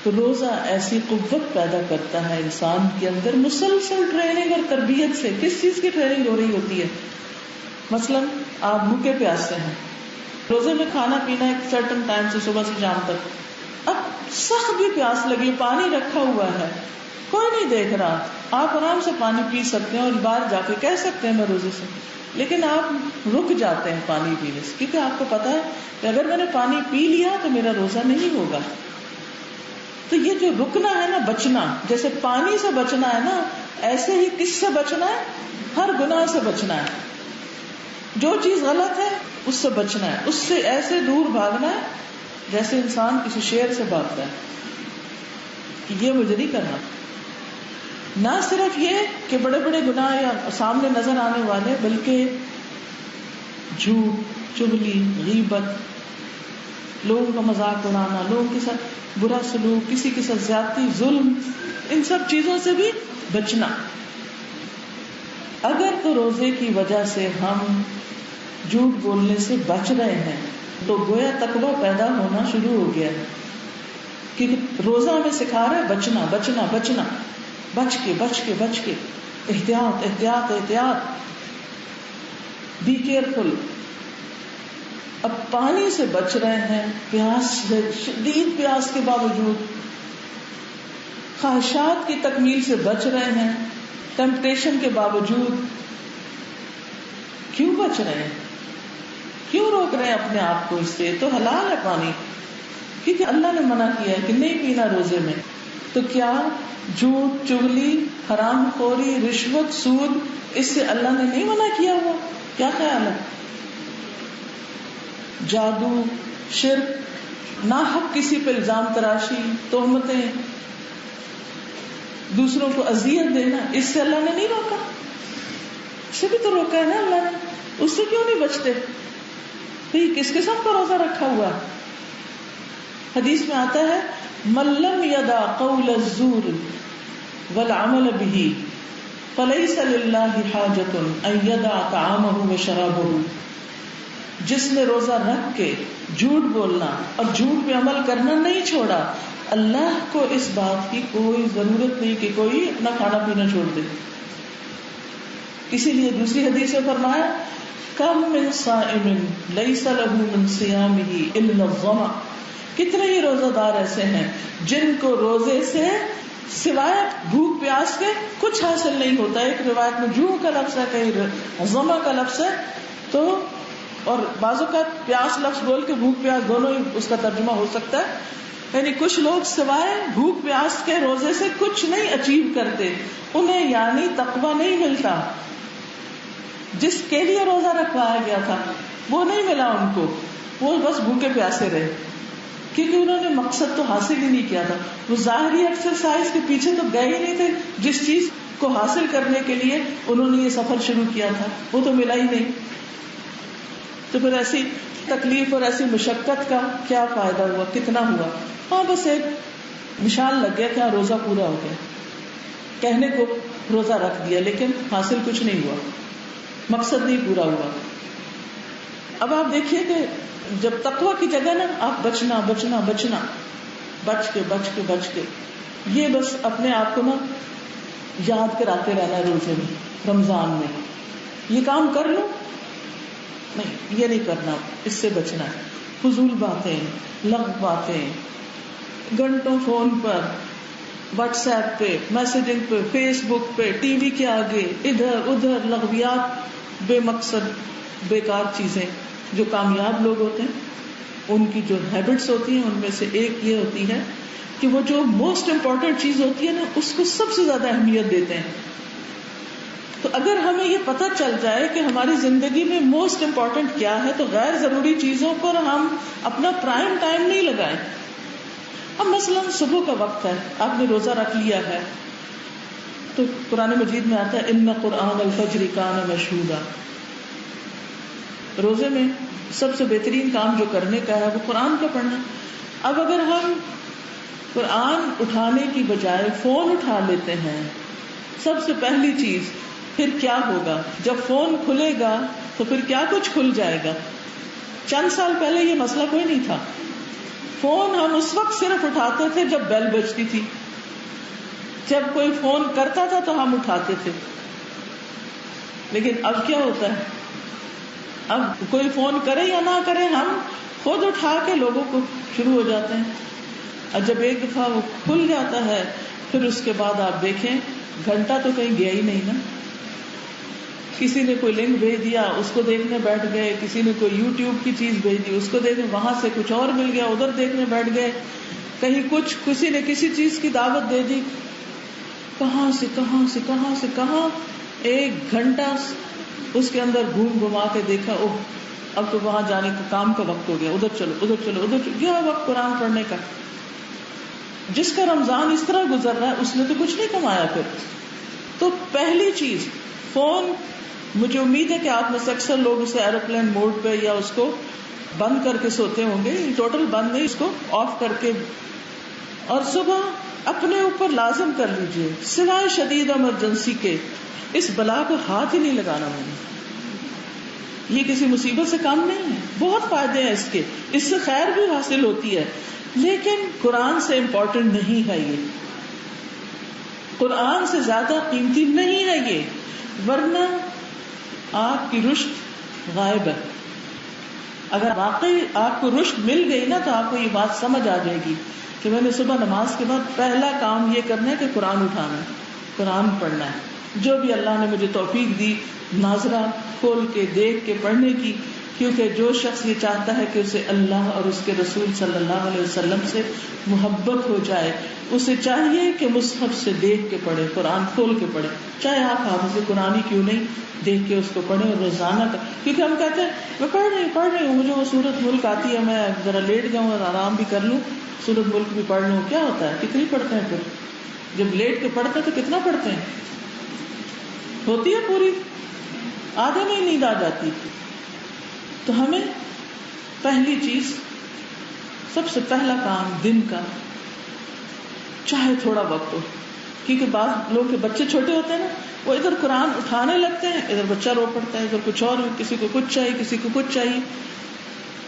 Speaker 1: تو روزہ ایسی قوت پیدا کرتا ہے انسان کے اندر، مسلسل ٹریننگ اور تربیت سے. کس چیز کی ٹریننگ ہو رہی ہوتی ہے؟ مثلا آپ بھوکے پیاسے ہیں، روزے میں کھانا پینا ایک سرٹن ٹائم سے صبح سے شام تک، اب سخت بھی پیاس لگی، پانی رکھا ہوا ہے، کوئی نہیں دیکھ رہا، آپ آرام سے پانی پی سکتے ہیں اور باہر جا کے کہہ سکتے ہیں میں روزے سے، لیکن آپ رک جاتے ہیں پانی پینے سے، کیونکہ آپ کو پتا ہے کہ اگر میں نے پانی پی لیا تو میرا روزہ نہیں ہوگا. تو یہ جو رکنا ہے نا، بچنا، جیسے پانی سے بچنا ہے نا، ایسے ہی کس سے بچنا ہے؟ ہر گناہ سے بچنا ہے. جو چیز غلط ہے اس سے بچنا ہے، اس سے ایسے دور بھاگنا ہے جیسے انسان کسی شیر سے بھاگتا ہے کہ یہ مجھے نہیں کرنا. نہ صرف یہ کہ بڑے بڑے گناہ یا سامنے نظر آنے والے، بلکہ جھوٹ، چغلی، غیبت، لوگوں کا مذاق اڑانا، لوگوں کے ساتھ برا سلوک، کسی کے ساتھ زیادتی، ظلم، ان سب چیزوں سے بھی بچنا. اگر تو روزے کی وجہ سے ہم جھوٹ بولنے سے بچ رہے ہیں تو گویا تقویٰ پیدا ہونا شروع ہو گیا ہے، کیونکہ روزہ ہمیں سکھا رہا ہے بچنا بچنا بچنا، بچ کے احتیاط احتیاط احتیاط، بی کیئرفل. اب پانی سے بچ رہے ہیں، پیاس سے، شدید پیاس کے باوجود، خواہشات کی تکمیل سے بچ رہے ہیں، ٹیمپٹیشن کے باوجود. کیوں بچ رہے ہیں؟ کیوں روک رہے ہیں اپنے آپ کو اس سے؟ تو حلال ہے پانی، کیونکہ اللہ نے منع کیا ہے کہ نہیں پینا روزے میں. تو کیا جھوٹ، چغلی، حرام خوری، رشوت، سود، اس سے اللہ نے نہیں منع کیا ہوا؟ کیا خیال ہے؟ جادو، شرک، ناحق کسی پہ الزام تراشی، تہمتیں، دوسروں کو اذیت دینا، اس سے اللہ نے نہیں روکا؟ اس سے بھی تو روکا ہے نا اللہ نے، اس سے کیوں نہیں بچتے؟ یہ کس قسم کا روزہ رکھا ہوا ہے؟ حدیث میں آتا ہے من لم یدع قول الزور والعمل به فلیس للہ حاجۃ ان یدع طعامہ وشرابہ. جس نے روزہ رکھ کے جھوٹ بولنا اور جھوٹ پہ عمل کرنا نہیں چھوڑا، اللہ کو اس بات کی کوئی ضرورت نہیں کہ کوئی اپنا کھانا پینا چھوڑ دے. اسی لیے دوسری حدیث میں فرمایا کم من صائم لیس له من صیامہ الا الظمأ، کتنے ہی روزہ دار ایسے ہیں جن کو روزے سے سوائے بھوک پیاس کے کچھ حاصل نہیں ہوتا. ایک روایت میں جوع کا لفظ ہے، کہیں ظمأ کا لفظ ہے. تو اور بعض اوقات پیاس لفظ بول کے بھوک پیاس دونوں ہی اس کا ترجمہ ہو سکتا ہے. یعنی کچھ لوگ سوائے بھوک پیاس کے روزے سے کچھ نہیں اچیو کرتے، انہیں یعنی تقویٰ نہیں ملتا. جس کے لیے روزہ رکھوایا گیا تھا وہ نہیں ملا ان کو، وہ بس بھوکے پیاسے رہے، کیونکہ انہوں نے مقصد تو حاصل ہی نہیں کیا تھا. وہ ظاہری ایکسرسائز کے پیچھے تو گئے ہی نہیں تھے، جس چیز کو حاصل کرنے کے لیے انہوں نے یہ سفر شروع کیا تھا وہ تو ملا ہی نہیں. تو پھر ایسی تکلیف اور ایسی مشقت کا کیا فائدہ ہوا، کتنا ہوا؟ ہاں بس ایک نشان لگ گیا کہ ہاں روزہ پورا ہو گیا، کہنے کو روزہ رکھ دیا لیکن حاصل کچھ نہیں ہوا، مقصد نہیں پورا ہوا. اب آپ دیکھیے کہ جب تقویٰ کی جگہ نا آپ بچنا بچنا بچنا، بچ کے بچ کے بچ کے، یہ بس اپنے آپ کو نا یاد کراتے رہنا روزے میں، رمضان میں یہ کام کر لو، نہیں یہ نہیں کرنا، اس سے بچنا ہے. فضول باتیں، لغو باتیں، گھنٹوں فون پر، واٹس ایپ پہ، میسجنگ پہ، فیس بک پہ، ٹی وی کے آگے، ادھر ادھر لغویات، بے مقصد بیکار چیزیں. جو کامیاب لوگ ہوتے ہیں ان کی جو ہیبٹس ہوتی ہیں ان میں سے ایک یہ ہوتی ہے کہ وہ جو موسٹ امپورٹنٹ چیز ہوتی ہے نا اس کو سب سے زیادہ اہمیت دیتے ہیں. تو اگر ہمیں یہ پتہ چل جائے کہ ہماری زندگی میں موسٹ امپورٹنٹ کیا ہے تو غیر ضروری چیزوں پر ہم اپنا پرائم ٹائم نہیں لگائیں. اب مثلا صبح کا وقت ہے، آپ نے روزہ رکھ لیا ہے تو قرآن مجید میں آتا ہے ان قرآن الفجر کان مشہودا. روزے میں سب سے بہترین کام جو کرنے کا ہے وہ قرآن کا پڑھنا. اب اگر ہم قرآن اٹھانے کی بجائے فون اٹھا لیتے ہیں سب سے پہلی چیز، پھر کیا ہوگا؟ جب فون کھلے گا تو پھر کیا کچھ کھل جائے گا. چند سال پہلے یہ مسئلہ کوئی نہیں تھا، فون ہم اس وقت صرف اٹھاتے تھے جب بیل بجتی تھی، جب کوئی فون کرتا تھا تو ہم اٹھاتے تھے. لیکن اب کیا ہوتا ہے، اب کوئی فون کرے یا نہ کرے ہم خود اٹھا کے لوگوں کو شروع ہو جاتے ہیں. اور جب ایک دفعہ وہ کھل جاتا ہے پھر اس کے بعد آپ دیکھیں گھنٹہ تو کہیں گیا ہی نہیں نا. کسی نے کوئی لنک بھیج دیا اس کو دیکھنے بیٹھ گئے، کسی نے کوئی یوٹیوب کی چیز بھیج دی اس کو دیکھنے، وہاں سے کچھ اور مل گیا ادھر دیکھنے بیٹھ گئے، کہیں کچھ کسی نے کسی چیز کی دعوت دے دی، کہاں سے کہاں سے کہاں سے کہاں. ایک گھنٹہ اس کے اندر گھوم گھما کے دیکھا، اوہ اب تو وہاں جانے کا کام کا وقت ہو گیا، ادھر چلو ادھر چلو ادھر چلو، یہ وقت قرآن پڑھنے کا. جس کا رمضان اس طرح گزر رہا ہے اس نے تو کچھ نہیں کمایا. پھر تو پہلی چیز فون، مجھے امید ہے کہ آپ میں سے اکثر لوگ اسے ایروپلین موڈ پہ یا اس کو بند کر کے سوتے ہوں گے، ٹوٹل بند نہیں، اس کو آف کر کے. اور صبح اپنے اوپر لازم کر لیجئے سوائے شدید ایمرجنسی کے اس بلا کو ہاتھ ہی نہیں لگانا. یہ کسی مصیبت سے کام نہیں ہے، بہت فائدے ہیں اس کے، اس سے خیر بھی حاصل ہوتی ہے، لیکن قرآن سے امپورٹنٹ نہیں ہے. یہ قرآن سے زیادہ قیمتی نہیں ہے یہ، ورنہ آپ کی رشد غائب ہے. اگر واقعی آپ کو رشد مل گئی نا تو آپ کو یہ بات سمجھ آ جائے گی کہ میں نے صبح نماز کے بعد پہلا کام یہ کرنا ہے کہ قرآن اٹھانا ہے، قرآن پڑھنا ہے. جو بھی اللہ نے مجھے توفیق دی ناظرہ کھول کے دیکھ کے پڑھنے کی، کیونکہ جو شخص یہ چاہتا ہے کہ اسے اللہ اور اس کے رسول صلی اللہ علیہ وسلم سے محبت ہو جائے، اسے چاہیے کہ مصحف سے دیکھ کے پڑھے، قرآن کھول کے پڑھے، چاہے آپ حافظ قرآن ہی کیوں نہیں، دیکھ کے اس کو پڑھیں اور روزانہ کا. کیونکہ ہم کہتے ہیں میں پڑھ رہی ہوں مجھے وہ سورت ملک آتی ہے، میں ذرا لیٹ جاؤں اور آرام بھی کر لوں، سورت ملک بھی پڑھ لوں. کیا ہوتا ہے، کتنی پڑھتے ہیں؟ پھر جب لیٹ کے پڑھتے ہیں تو کتنا پڑھتے ہیں؟ ہوتی ہے پوری، آدھے میں نیند آ جاتی. تو ہمیں پہلی چیز، سب سے پہلا کام دن کا، چاہے تھوڑا وقت ہو، کیونکہ بعض لوگ کے بچے چھوٹے ہوتے ہیں نا، وہ ادھر قرآن اٹھانے لگتے ہیں، ادھر بچہ رو پڑتا ہے، ادھر کچھ اور، کسی کو کچھ چاہیے کسی کو کچھ چاہیے.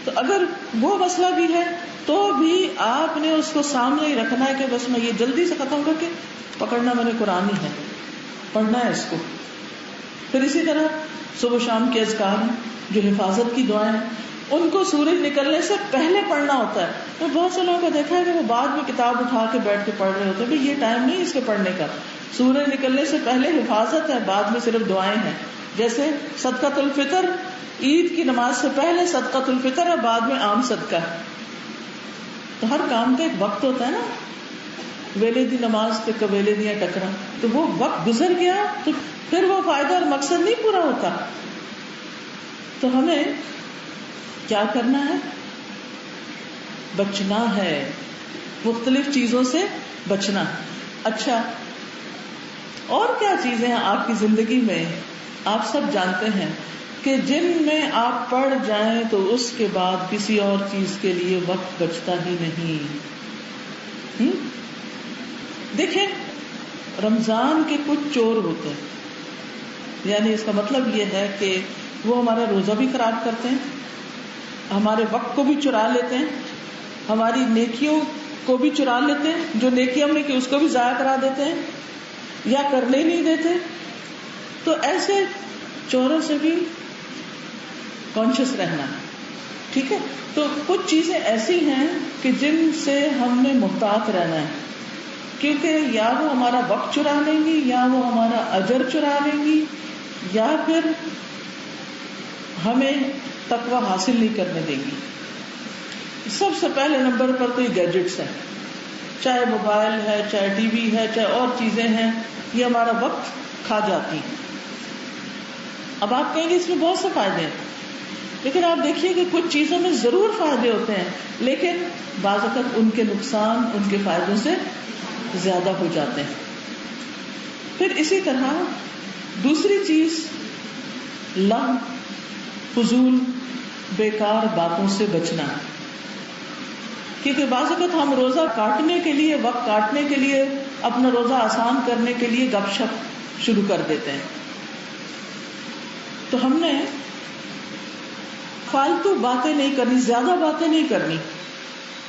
Speaker 1: تو اگر وہ مسئلہ بھی ہے تو بھی آپ نے اس کو سامنے ہی رکھنا ہے کہ بس میں یہ جلدی سے ختم کر کے پکڑنا میں نے قرآن ہی ہے، پڑھنا ہے اس کو. پھر اسی طرح صبح شام کے اذکار ہیں، جو حفاظت کی دعائیں ہیں ان کو سورج نکلنے سے پہلے پڑھنا ہوتا ہے. تو بہت سے لوگوں کو دیکھا ہے کہ وہ بعد میں کتاب اٹھا کے بیٹھ کے پڑھ رہے ہوتے ہیں. بھائی یہ ٹائم نہیں اس کے پڑھنے کا. سورج نکلنے سے پہلے حفاظت ہے, بعد میں صرف دعائیں ہیں. جیسے صدقۃ الفطر, عید کی نماز سے پہلے صدقۃ الفطر ہے, بعد میں عام صدقہ ہے. تو ہر کام کا ایک وقت ہوتا ہے نا. ویلے دی نماز تے کویلے دیاں ٹکرا, تو وہ وقت گزر گیا تو پھر وہ فائدہ اور مقصد نہیں پورا ہوتا. تو ہمیں کیا کرنا ہے؟ بچنا ہے, مختلف چیزوں سے بچنا. اچھا, اور کیا چیزیں ہیں آپ کی زندگی میں آپ سب جانتے ہیں کہ جن میں آپ پڑ جائیں تو اس کے بعد کسی اور چیز کے لیے وقت بچتا ہی نہیں. دیکھیں, رمضان کے کچھ چور ہوتے ہیں, یعنی اس کا مطلب یہ ہے کہ وہ ہمارا روزہ بھی خراب کرتے ہیں, ہمارے وقت کو بھی چرا لیتے ہیں, ہماری نیکیوں کو بھی چرا لیتے ہیں, جو نیکی ہم نے کی اس کو بھی ضائع کرا دیتے ہیں یا کرنے ہی نہیں دیتے. تو ایسے چوروں سے بھی کانشیس رہنا ہے. ٹھیک ہے, تو کچھ چیزیں ایسی ہیں کہ جن سے ہم نے محتاط رہنا ہے, کیونکہ یا وہ ہمارا وقت چرا لیں گی, یا وہ ہمارا اجر چرا لیں گی, یا پھر ہمیں تقوی حاصل نہیں کرنے دیں گی. سب سے پہلے نمبر پر تو یہ گیجٹس ہیں, چاہے موبائل ہے, چاہے ٹی وی ہے, چاہے اور چیزیں ہیں, یہ ہمارا وقت کھا جاتی ہیں. اب آپ کہیں گے اس میں بہت سے فائدے ہیں, لیکن آپ دیکھیے کہ کچھ چیزوں میں ضرور فائدے ہوتے ہیں, لیکن بعض اوقات ان کے نقصان ان کے فائدوں سے زیادہ ہو جاتے ہیں. پھر اسی طرح دوسری چیز, لغو, فضول, بیکار باتوں سے بچنا. کیونکہ بعض اوقات ہم روزہ کاٹنے کے لیے, وقت کاٹنے کے لیے, اپنا روزہ آسان کرنے کے لیے گپ شپ شروع کر دیتے ہیں. تو ہم نے فالتو باتیں نہیں کرنی, زیادہ باتیں نہیں کرنی,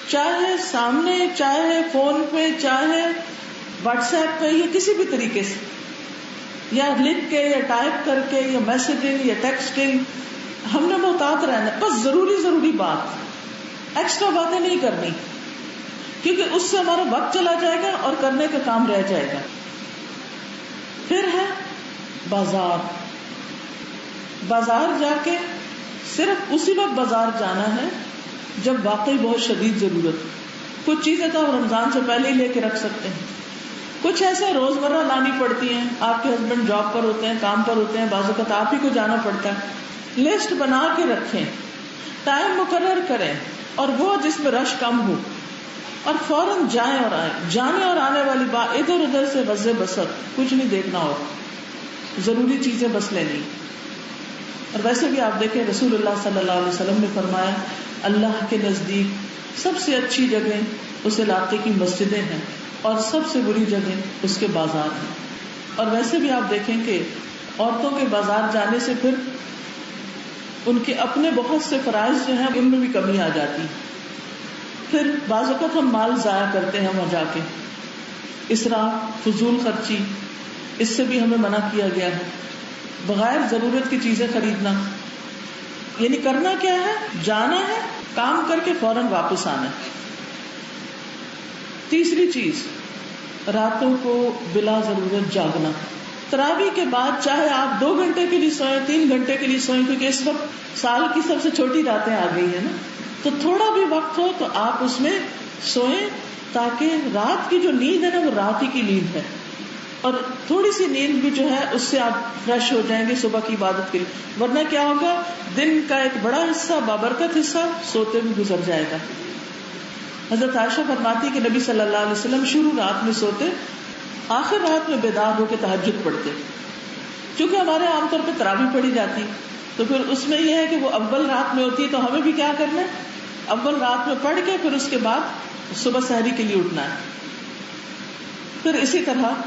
Speaker 1: چاہے سامنے, چاہے فون پہ, چاہے واٹس ایپ پہ, یا کسی بھی طریقے سے, یا لکھ کے, یا ٹائپ کر کے, یا میسجنگ, یا ٹیکسٹنگ. ہم نے محتاط رہنا, بس ضروری بات, ایکسٹرا باتیں نہیں کرنی, کیونکہ اس سے ہمارا وقت چلا جائے گا اور کرنے کا کام رہ جائے گا. پھر ہے بازار جا کے صرف اسی وقت بازار جانا ہے جب واقعی بہت شدید ضرورت. کچھ چیزیں تو ہم رمضان سے پہلے ہی لے کے رکھ سکتے ہیں, کچھ ایسے روزمرہ لانی پڑتی ہیں. آپ کے ہسبینڈ جاب پر ہوتے ہیں, کام پر ہوتے ہیں, بعض اوقات آپ ہی کو جانا پڑتا ہے. لسٹ بنا کے رکھیں, ٹائم مقرر کریں, اور وہ جس میں رش کم ہو, اور فوراً جائیں اور آئیں. جانے اور آنے والی بات, ادھر ادھر سے وزے بسر کچھ نہیں دیکھنا ہو, ضروری چیزیں بس لینی. اور ویسے بھی آپ دیکھیں رسول اللہ صلی اللہ علیہ وسلم نے فرمایا اللہ کے نزدیک سب سے اچھی جگہ اس علاقے کی مسجدیں ہیں, اور سب سے بری جگہ اس کے بازار ہیں. اور ویسے بھی آپ دیکھیں کہ عورتوں کے بازار جانے سے پھر ان کے اپنے بہت سے فرائض جو ہیں ان میں بھی کمی آ جاتی. پھر بعض اوقات ہم مال ضائع کرتے ہیں وہاں جا کے, اسراف, فضول خرچی, اس سے بھی ہمیں منع کیا گیا ہے. بغیر ضرورت کی چیزیں خریدنا, یعنی کرنا کیا ہے, جانا ہے, کام کر کے فوراً واپس آنا ہے. تیسری چیز, راتوں کو بلا ضرورت جاگنا. تراویح کے بعد چاہے آپ 2 گھنٹے کے لیے سوئیں, 3 گھنٹے کے لیے سوئیں, کیونکہ اس وقت سال کی سب سے چھوٹی راتیں آ گئی ہیں نا, تو تھوڑا بھی وقت ہو تو آپ اس میں سوئیں, تاکہ رات کی جو نیند ہے نا وہ رات ہی کی نیند ہے, اور تھوڑی سی نیند بھی جو ہے اس سے آپ فریش ہو جائیں گے صبح کی عبادت کے لیے. ورنہ کیا ہوگا, دن کا ایک بڑا حصہ, بابرکت حصہ سوتے میں گزر جائے گا. حضرت عائشہ فرماتی کہ نبی صلی اللہ علیہ وسلم شروع رات میں سوتے, آخر رات میں بیدار ہو کے تہجد پڑھتے. چونکہ ہمارے عام طور پہ تراویح پڑھی جاتی, تو پھر اس میں یہ ہے کہ وہ اول رات میں ہوتی ہے, تو ہمیں بھی کیا کرنا ہے, اول رات میں پڑھ کے پھر اس کے بعد صبح سحری کے لیے اٹھنا ہے. پھر اسی طرح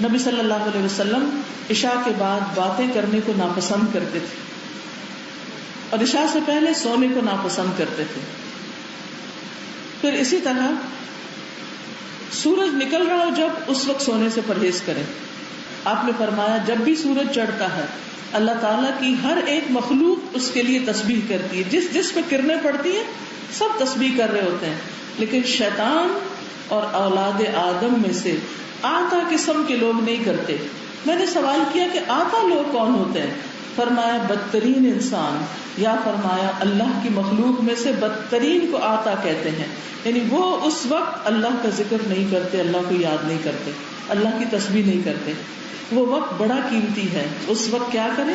Speaker 1: نبی صلی اللہ علیہ وسلم عشاء کے بعد باتیں کرنے کو ناپسند کرتے تھے, اور عشاء سے پہلے سونے کو ناپسند کرتے تھے. پھر اسی طرح سورج نکل رہا ہو جب, اس وقت سونے سے پرہیز کریں. آپ نے فرمایا جب بھی سورج چڑھتا ہے اللہ تعالیٰ کی ہر ایک مخلوق اس کے لیے تسبیح کرتی ہے. جس جس پہ کرنیں پڑتی ہیں سب تسبیح کر رہے ہوتے ہیں. لیکن شیطان اور اولاد آدم میں سے آتا قسم کے لوگ نہیں کرتے. میں نے سوال کیا کہ آتا لوگ کون ہوتے ہیں؟ فرمایا بدترین انسان، یا فرمایا اللہ کی مخلوق میں سے بدترین کو آتا کہتے ہیں. یعنی وہ اس وقت اللہ کا ذکر نہیں کرتے، اللہ کو یاد نہیں کرتے، اللہ کی تسبیح نہیں کرتے. وہ وقت بڑا قیمتی ہے. اس وقت کیا کریں؟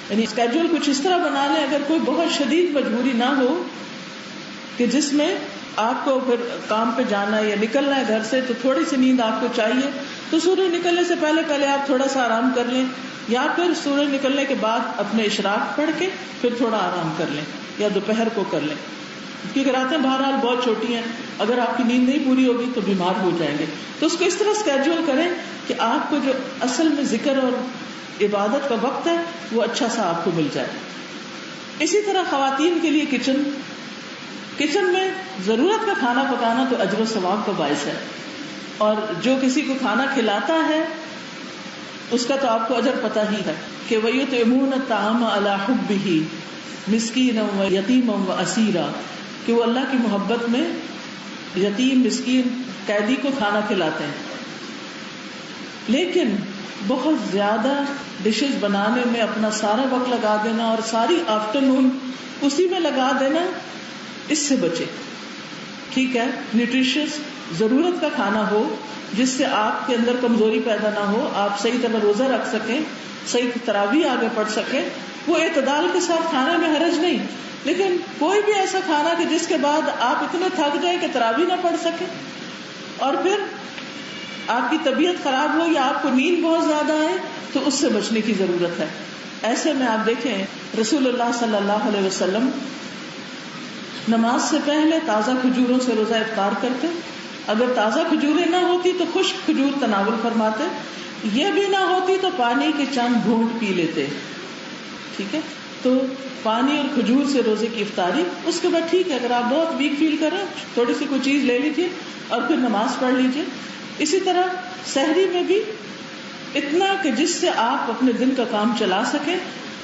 Speaker 1: یعنی اسکیڈول کچھ اس طرح بنا لیں، اگر کوئی بہت شدید مجبوری نہ ہو کہ جس میں آپ کو پھر کام پہ جانا ہے یا نکلنا ہے گھر سے، تو تھوڑی سی نیند آپ کو چاہیے، تو سورج نکلنے سے پہلے آپ تھوڑا سا آرام کر لیں، یا پھر سورج نکلنے کے بعد اپنے اشراق پڑھ کے پھر تھوڑا آرام کر لیں، یا دوپہر کو کر لیں. کیونکہ راتیں بہرحال بہت چھوٹی ہیں، اگر آپ کی نیند نہیں پوری ہوگی تو بیمار ہو جائیں گے. تو اس کو اس طرح اسکیڈول کریں کہ آپ کو جو اصل میں ذکر اور عبادت کا وقت ہے وہ اچھا سا آپ کو مل جائے. اسی طرح خواتین کے لیے کچن میں ضرورت کا کھانا پکانا تو اجر و ثواب کا باعث ہے، اور جو کسی کو کھانا کھلاتا ہے اس کا تو آپ کو اجر پتہ ہی ہے کہ وَيُطْعِمُونَ الطَّعَامَ عَلَى حُبِّهِ مِسْكِينًا وَيَتِيمًا وَأَسِيرًا، کہ وہ اللہ کی محبت میں یتیم، مسکین، قیدی کو کھانا کھلاتے ہیں. لیکن بہت زیادہ ڈشز بنانے میں اپنا سارا وقت لگا دینا اور ساری آفٹرنون اسی میں لگا دینا، اس سے بچے. ٹھیک ہے، نیوٹریشس ضرورت کا کھانا ہو جس سے آپ کے اندر کمزوری پیدا نہ ہو، آپ صحیح طرح روزہ رکھ سکیں، صحیح تراویح آگے پڑھ سکیں، وہ اعتدال کے ساتھ کھانے میں حرج نہیں. لیکن کوئی بھی ایسا کھانا کہ جس کے بعد آپ اتنے تھک جائیں کہ تراویح نہ پڑھ سکیں، اور پھر آپ کی طبیعت خراب ہو یا آپ کو نیند بہت زیادہ آئے، تو اس سے بچنے کی ضرورت ہے. ایسے میں آپ دیکھیں رسول اللہ صلی اللہ علیہ وسلم نماز سے پہلے تازہ کھجوروں سے روزہ افطار کرتے. اگر تازہ کھجوریں نہ ہوتی تو خشک کھجور تناول فرماتے، یہ بھی نہ ہوتی تو پانی کے چند گھونٹ پی لیتے. ٹھیک ہے، تو پانی اور کھجور سے روزے کی افطاری. اس کے بعد ٹھیک ہے، اگر آپ بہت ویک فیل کر رہے ہیں تھوڑی سی کوئی چیز لے لیجیے اور پھر نماز پڑھ لیجیے. اسی طرح سحری میں بھی اتنا کہ جس سے آپ اپنے دن کا کام چلا سکیں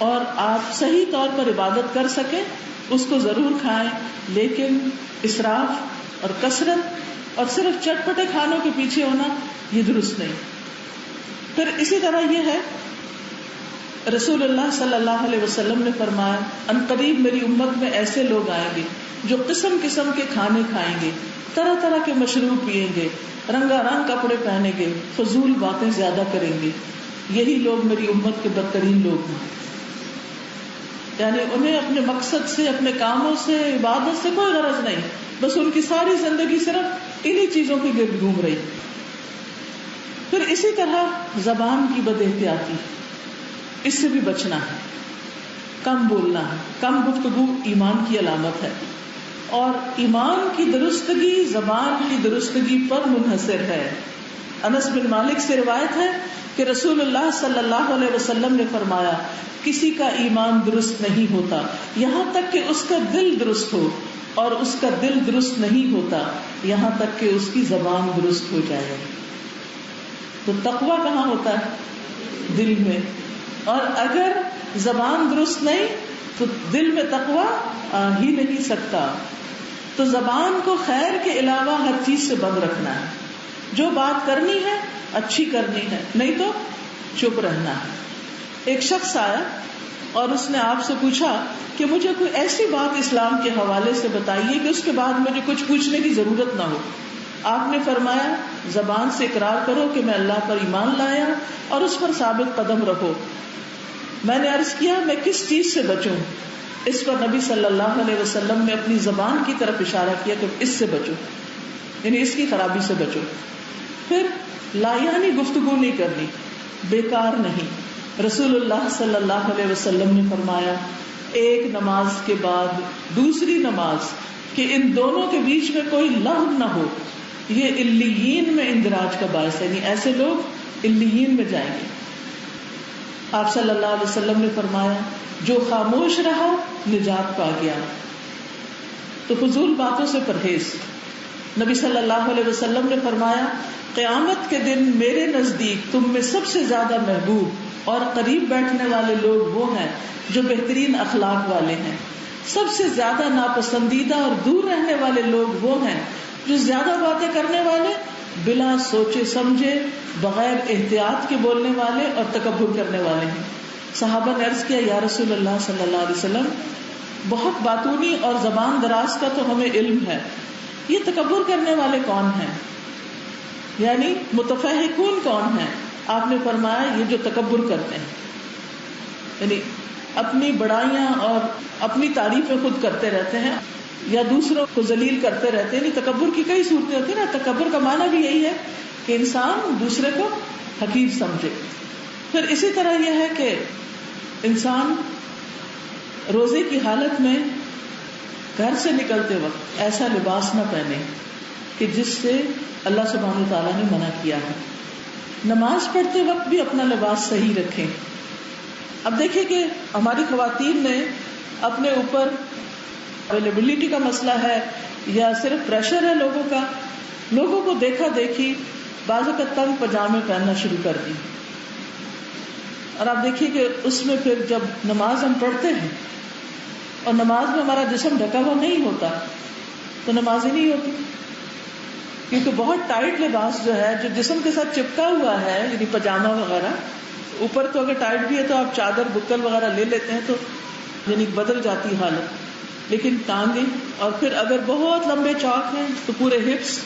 Speaker 1: اور آپ صحیح طور پر عبادت کر سکیں، اس کو ضرور کھائیں. لیکن اسراف اور کثرت اور صرف چٹپٹے کھانوں کے پیچھے ہونا یہ درست نہیں. پھر اسی طرح یہ ہے، رسول اللہ صلی اللہ علیہ وسلم نے فرمایا ان قریب میری امت میں ایسے لوگ آئیں گے جو قسم قسم کے کھانے کھائیں گے، طرح طرح کے مشروب پیئیں گے، رنگا رنگ کپڑے پہنیں گے، فضول باتیں زیادہ کریں گے. یہی لوگ میری امت کے بدترین لوگ ہیں. یعنی انہیں اپنے مقصد سے، اپنے کاموں سے، عبادت سے کوئی غرض نہیں، بس ان کی ساری زندگی صرف انہی چیزوں کے گرد گھوم رہی. پھر اسی طرح زبان کی بد احتیاطی، اس سے بھی بچنا ہے. کم بولنا ہے، کم گفتگو ایمان کی علامت ہے، اور ایمان کی درستگی زبان کی درستگی پر منحصر ہے. انس بن مالک سے روایت ہے کہ رسول اللہ صلی اللہ علیہ وسلم نے فرمایا کسی کا ایمان درست نہیں ہوتا یہاں تک کہ اس کا دل درست ہو، اور اس کا دل درست نہیں ہوتا یہاں تک کہ اس کی زبان درست ہو جائے. تو تقویٰ کہاں ہوتا ہے؟ دل میں. اور اگر زبان درست نہیں تو دل میں تقویٰ آ ہی نہیں سکتا. تو زبان کو خیر کے علاوہ ہر چیز سے بند رکھنا ہے. جو بات کرنی ہے اچھی کرنی ہے، نہیں تو چپ رہنا ہے. ایک شخص آیا اور اس نے آپ سے پوچھا کہ مجھے کوئی ایسی بات اسلام کے حوالے سے بتائیے کہ اس کے بعد مجھے کچھ پوچھنے کی ضرورت نہ ہو. آپ نے فرمایا زبان سے اقرار کرو کہ میں اللہ پر ایمان لایا اور اس پر ثابت قدم رہو. میں نے عرض کیا میں کس چیز سے بچوں؟ اس پر نبی صلی اللہ علیہ وسلم نے اپنی زبان کی طرف اشارہ کیا کہ اس سے بچو، یعنی اس کی خرابی سے بچو. پھر لایانی گفتگو نہیں کرنی، بیکار نہیں. رسول اللہ صلی اللہ علیہ وسلم نے فرمایا ایک نماز کے بعد دوسری نماز کہ ان دونوں کے بیچ میں کوئی لغو نہ ہو، یہ علیین میں اندراج کا باعث ہے، یعنی ایسے لوگ علیین میں جائیں گے. آپ صلی اللہ علیہ وسلم نے فرمایا جو خاموش رہا نجات پا گیا. تو فضول باتوں سے پرہیز. نبی صلی اللہ علیہ وسلم نے فرمایا قیامت کے دن میرے نزدیک تم میں سب سے زیادہ محبوب اور قریب بیٹھنے والے لوگ وہ ہیں جو بہترین اخلاق والے ہیں. سب سے زیادہ ناپسندیدہ اور دور رہنے والے لوگ وہ ہیں جو زیادہ باتیں کرنے والے، بلا سوچے سمجھے، بغیر احتیاط کے بولنے والے اور تکبر کرنے والے ہیں. صحابہ نے عرض کیا یا رسول اللہ صلی اللہ علیہ وسلم، بہت باتونی اور زبان دراز کا تو ہمیں علم ہے، یہ تکبر کرنے والے کون ہیں؟ یعنی متفحقون کون ہیں؟ آپ نے فرمایا یہ جو تکبر کرتے ہیں، یعنی اپنی بڑائیاں اور اپنی تعریفیں خود کرتے رہتے ہیں یا دوسروں کو ذلیل کرتے رہتے ہیں. تکبر کی کئی صورتیں ہوتی ہیں نا. تکبر کا معنی بھی یہی ہے کہ انسان دوسرے کو حقیر سمجھے. پھر اسی طرح یہ ہے کہ انسان روزے کی حالت میں گھر سے نکلتے وقت ایسا لباس نہ پہنے کہ جس سے اللہ سبحانہ وتعالیٰ نے منع کیا ہے. نماز پڑھتے وقت بھی اپنا لباس صحیح رکھیں. اب دیکھیں کہ ہماری خواتین نے اپنے اوپر اویلیبلٹی کا مسئلہ ہے یا صرف پریشر ہے لوگوں کا، لوگوں کو دیکھا دیکھی بعض اوقات تنگ پجامے پہننا شروع کر دی. اور آپ دیکھیے کہ اس میں پھر جب نماز ہم پڑھتے ہیں اور نماز میں ہمارا جسم ڈھکا ہوا نہیں ہوتا تو نماز ہی نہیں ہوتی، کیونکہ بہت ٹائٹ لباس جو ہے جو جسم کے ساتھ چپکا ہوا ہے، یعنی پجامہ وغیرہ، اوپر تو اگر ٹائٹ بھی ہے تو آپ چادر بکل وغیرہ لے لیتے ہیں تو یعنی بدل جاتی حالت، لیکن ٹانگیں اور پھر اگر بہت لمبے چوک ہیں تو پورے ہپس،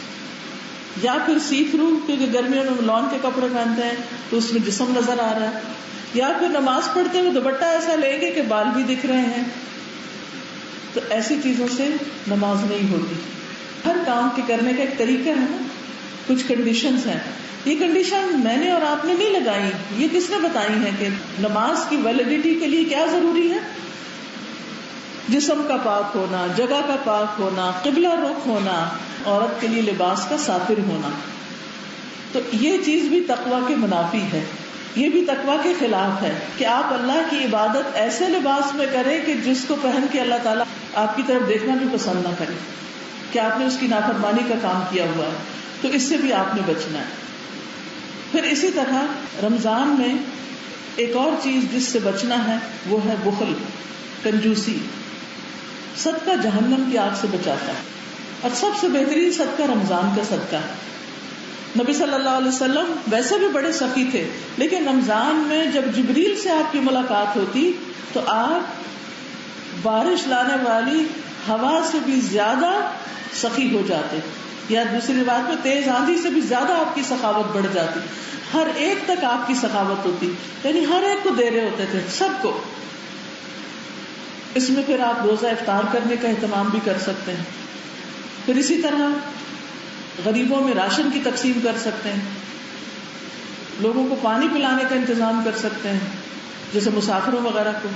Speaker 1: یا پھر سی تھرو کیونکہ گرمیوں میں لون کے کپڑے پہنتے ہیں تو اس میں جسم نظر آ رہا ہے، یا پھر نماز پڑھتے ہوئے دوپٹہ ایسا لیں گے کہ بال بھی دکھ رہے ہیں. تو ایسی چیزوں سے نماز نہیں ہوتی. ہر کام کے کرنے کا ایک طریقہ ہے نا، کچھ کنڈیشنز ہیں. یہ کنڈیشن میں نے اور آپ نے نہیں لگائی، یہ کس نے بتائی ہے کہ نماز کی ویلیڈیٹی کے لیے کیا ضروری ہے؟ جسم کا پاک ہونا، جگہ کا پاک ہونا، قبلہ رخ ہونا، عورت کے لیے لباس کا ساتر ہونا. تو یہ چیز بھی تقویٰ کے منافی ہے، یہ بھی تقویٰ کے خلاف ہے کہ آپ اللہ کی عبادت ایسے لباس میں کریں کہ جس کو پہن کے اللہ تعالیٰ آپ کی طرف دیکھنا بھی پسند نہ کرے، کہ آپ نے اس کی نافرمانی کا کام کیا ہوا ہے. تو اس سے بھی آپ نے بچنا ہے. پھر اسی طرح رمضان میں ایک اور چیز جس سے بچنا ہے وہ ہے بخل، کنجوسی. صدقہ جہنم کی آگ سے بچاتا ہے، اور سب سے بہترین صدقہ رمضان کا صدقہ ہے. نبی صلی اللہ علیہ وسلم ویسے بھی بڑے سخی تھے، لیکن رمضان میں جب جبریل سے آپ کی ملاقات ہوتی تو آپ بارش لانے والی ہوا سے بھی زیادہ سخی ہو جاتے، یا دوسری بات میں تیز آندھی سے بھی زیادہ آپ کی سخاوت بڑھ جاتی. ہر ایک تک آپ کی سخاوت ہوتی، یعنی ہر ایک کو دے رہے ہوتے تھے، سب کو. اس میں پھر آپ روزہ افطار کرنے کا اہتمام بھی کر سکتے ہیں. پھر اسی طرح غریبوں میں راشن کی تقسیم کر سکتے ہیں، لوگوں کو پانی پلانے کا انتظام کر سکتے ہیں، جیسے مسافروں وغیرہ کو.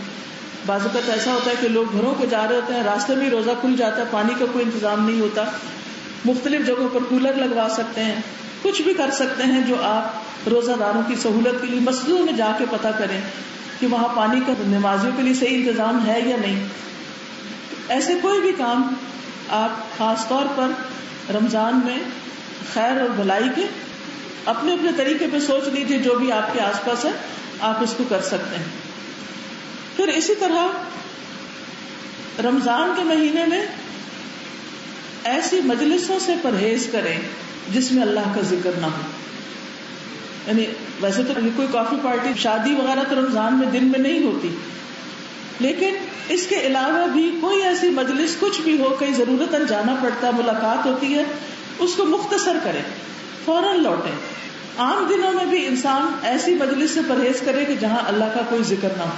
Speaker 1: بعض اوقات ایسا ہوتا ہے کہ لوگ گھروں کو جا رہے ہوتے ہیں، راستے میں روزہ کھل جاتا ہے، پانی کا کوئی انتظام نہیں ہوتا. مختلف جگہوں پر کولر لگوا سکتے ہیں، کچھ بھی کر سکتے ہیں جو آپ روزہ داروں کی سہولت کے لیے مسجدوں میں جا کے پتہ کریں کہ وہاں پانی کا نمازیوں کے لیے صحیح انتظام ہے یا نہیں. ایسے کوئی بھی کام آپ خاص طور پر رمضان میں خیر اور بھلائی کے اپنے اپنے طریقے پہ سوچ لیجیے، جو بھی آپ کے آس پاس ہے آپ اس کو کر سکتے ہیں. پھر اسی طرح رمضان کے مہینے میں ایسی مجلسوں سے پرہیز کریں جس میں اللہ کا ذکر نہ ہو. یعنی ویسے تو کوئی کافی پارٹی شادی وغیرہ تو رمضان میں دن میں نہیں ہوتی، لیکن اس کے علاوہ بھی کوئی ایسی مجلس کچھ بھی ہو، کہیں ضرورتاً جانا پڑتا ہے، ملاقات ہوتی ہے، اس کو مختصر کریں، فوراً لوٹیں. عام دنوں میں بھی انسان ایسی مجلس سے پرہیز کرے کہ جہاں اللہ کا کوئی ذکر نہ ہو،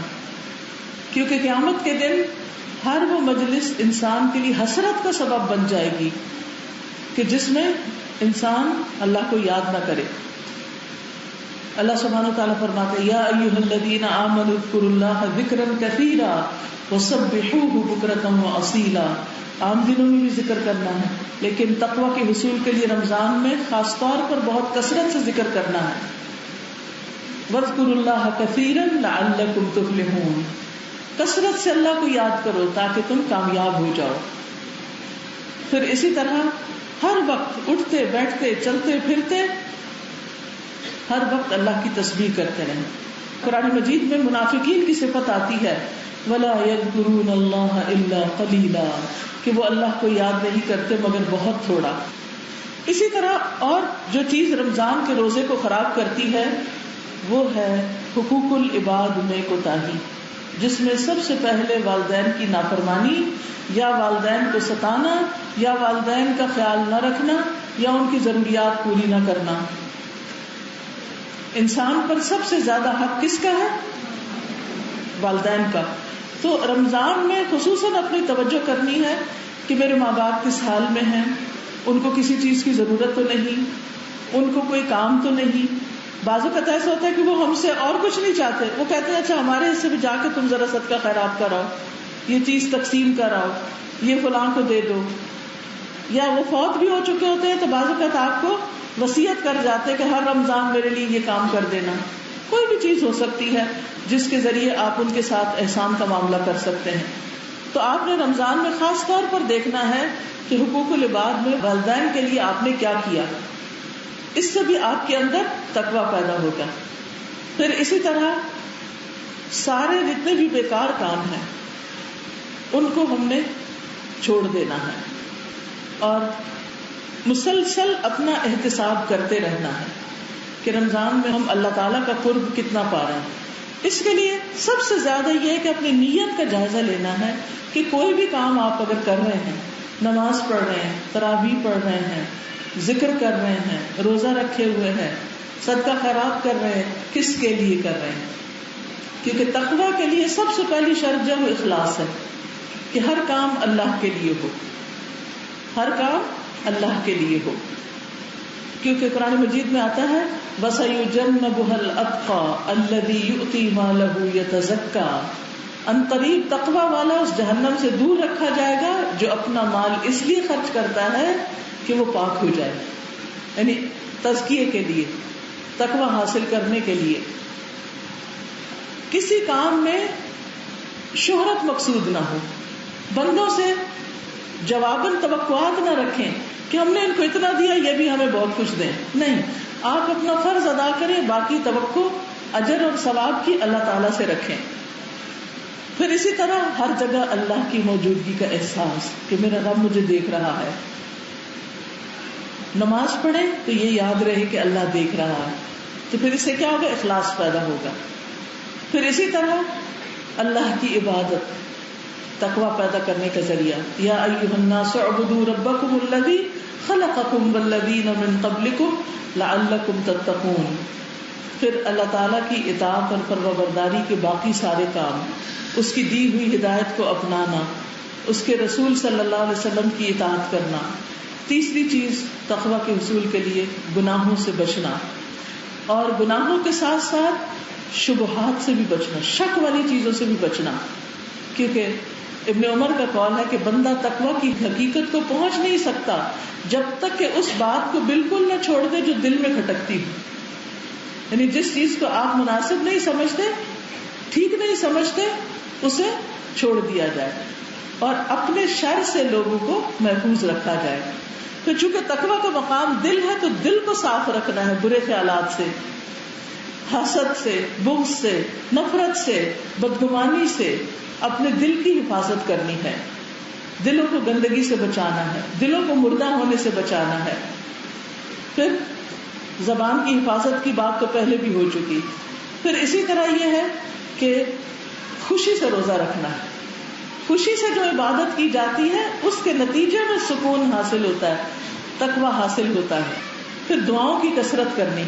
Speaker 1: کیونکہ قیامت کے دن ہر وہ مجلس انسان کے لیے حسرت کا سبب بن جائے گی کہ جس میں انسان اللہ کو یاد نہ کرے. اللہ سبحانہ وتعالیٰ فرماتے ہیں یا ایھا الذین آمنوا اذکروا اللہ ذکرا کثیرا وسبحوہ بکرۃ واصیلا. عام دنوں میں بھی ذکر کرنا ہے، لیکن تقویٰ کے حصول کے لیے رمضان میں خاص طور پر بہت کثرت سے ذکر کرنا ہے. واذکروا اللہ کثیرا لعلکم تفلحون. کثرت سے اللہ کو یاد کرو تاکہ تم کامیاب ہو جاؤ. پھر اسی طرح ہر وقت اٹھتے بیٹھتے چلتے پھرتے ہر وقت اللہ کی تسبیح کرتے رہیں. قرآن مجید میں منافقین کی صفت آتی ہے وَلَا يَذْكُرُونَ اللَّهَ إِلَّا قَلِيلًا کہ وہ اللہ کو یاد نہیں کرتے مگر بہت تھوڑا. اسی طرح اور جو چیز رمضان کے روزے کو خراب کرتی ہے وہ ہے حقوق العباد میں کوتاہی، جس میں سب سے پہلے والدین کی نافرمانی یا والدین کو ستانا یا والدین کا خیال نہ رکھنا یا ان کی ضروریات پوری نہ کرنا. انسان پر سب سے زیادہ حق کس کا ہے؟ والدین کا. تو رمضان میں خصوصاً اپنی توجہ کرنی ہے کہ میرے ماں باپ کس حال میں ہیں، ان کو کسی چیز کی ضرورت تو نہیں، ان کو کوئی کام تو نہیں. بعض اوقات ایسا ہوتا ہے کہ وہ ہم سے اور کچھ نہیں چاہتے، وہ کہتے ہیں اچھا ہمارے حصے میں جا کے تم ذرا صدقہ خیرات کراؤ، یہ چیز تقسیم کراؤ، یہ فلاں کو دے دو. یا وہ فوت بھی ہو چکے ہوتے ہیں تو بعض اوقات آپ کو وصیت کر جاتے ہیں کہ ہر رمضان میرے لیے یہ کام کر دینا. کوئی بھی چیز ہو سکتی ہے جس کے ذریعے آپ ان کے ساتھ احسان کا معاملہ کر سکتے ہیں. تو آپ نے رمضان میں خاص طور پر دیکھنا ہے کہ حقوق العباد میں والدین کے لیے آپ نے کیا کیا، اس سے بھی آپ کے اندر تقویٰ پیدا ہوگا. پھر اسی طرح سارے جتنے بھی بیکار کام ہیں ان کو ہم نے چھوڑ دینا ہے اور مسلسل اپنا احتساب کرتے رہنا ہے کہ رمضان میں ہم اللہ تعالیٰ کا قرب کتنا پا رہے ہیں. اس کے لیے سب سے زیادہ یہ ہے کہ اپنی نیت کا جائزہ لینا ہے کہ کوئی بھی کام آپ اگر کر رہے ہیں، نماز پڑھ رہے ہیں، تراویح پڑھ رہے ہیں، ذکر کر رہے ہیں، روزہ رکھے ہوئے ہیں، صدقہ خیرات کر رہے ہیں، کس کے لیے کر رہے ہیں. کیونکہ تقویٰ کے لیے سب سے پہلی شرط جو ہے اخلاص ہے کہ ہر کام اللہ کے لیے ہو، ہر کام اللہ کے لیے ہو. کیونکہ قرآن مجید میں آتا ہے وَسَيُجَنَّبُهَا الْأَتْقَى الَّذِي يُؤْتِي مَالَهُ يَتَزَكَّى ان قریب تقویٰ والا اس جہنم سے دور رکھا جائے گا جو اپنا مال اس لیے خرچ کرتا ہے کہ وہ پاک ہو جائے، یعنی تزکیے کے لیے، تقویٰ حاصل کرنے کے لیے. کسی کام میں شہرت مقصود نہ ہو، بندوں سے جواباً توقعات نہ رکھیں کہ ہم نے ان کو اتنا دیا یہ بھی ہمیں بہت کچھ دیں. نہیں، آپ اپنا فرض ادا کریں، باقی توقع اجر اور ثواب کی اللہ تعالیٰ سے رکھیں. پھر اسی طرح ہر جگہ اللہ کی موجودگی کا احساس کہ میرا رب مجھے دیکھ رہا ہے. نماز پڑھیں تو یہ یاد رہے کہ اللہ دیکھ رہا ہے، تو پھر اس سے کیا ہوگا؟ اخلاص پیدا ہوگا. پھر اسی طرح اللہ کی عبادت تقویٰ پیدا کرنے کا ذریعہ یا ایھا الناس اعبدوا ربکم الذی خلقکم والذین من قبلکم لعلکم تتقون. پھر اللہ تعالیٰ کی اطاعت اور فرمانبرداری کے باقی سارے کام، اس کی دی ہوئی ہدایت کو اپنانا، اس کے رسول صلی اللہ علیہ وسلم کی اطاعت کرنا. تیسری چیز تقویٰ کے حصول کے لیے گناہوں سے بچنا، اور گناہوں کے ساتھ ساتھ شبہات سے بھی بچنا، شک والی چیزوں سے بھی بچنا. کیونکہ ابن عمر کا قول ہے کہ بندہ تقویٰ کی حقیقت کو پہنچ نہیں سکتا جب تک کہ اس بات کو بالکل نہ چھوڑ دے جو دل میں کھٹکتی ہو. یعنی جس چیز کو آپ مناسب نہیں سمجھتے، ٹھیک نہیں سمجھتے، اسے چھوڑ دیا جائے اور اپنے شر سے لوگوں کو محفوظ رکھا جائے. تو چونکہ تقویٰ کا مقام دل ہے تو دل کو صاف رکھنا ہے برے خیالات سے، حسد سے، بغض سے، نفرت سے، بدگمانی سے. اپنے دل کی حفاظت کرنی ہے، دلوں کو گندگی سے بچانا ہے، دلوں کو مردہ ہونے سے بچانا ہے. پھر زبان کی حفاظت کی بات تو پہلے بھی ہو چکی. پھر اسی طرح یہ ہے کہ خوشی سے روزہ رکھنا ہے. خوشی سے جو عبادت کی جاتی ہے اس کے نتیجے میں سکون حاصل ہوتا ہے، تقویٰ حاصل ہوتا ہے. پھر دعاؤں کی کثرت کرنی،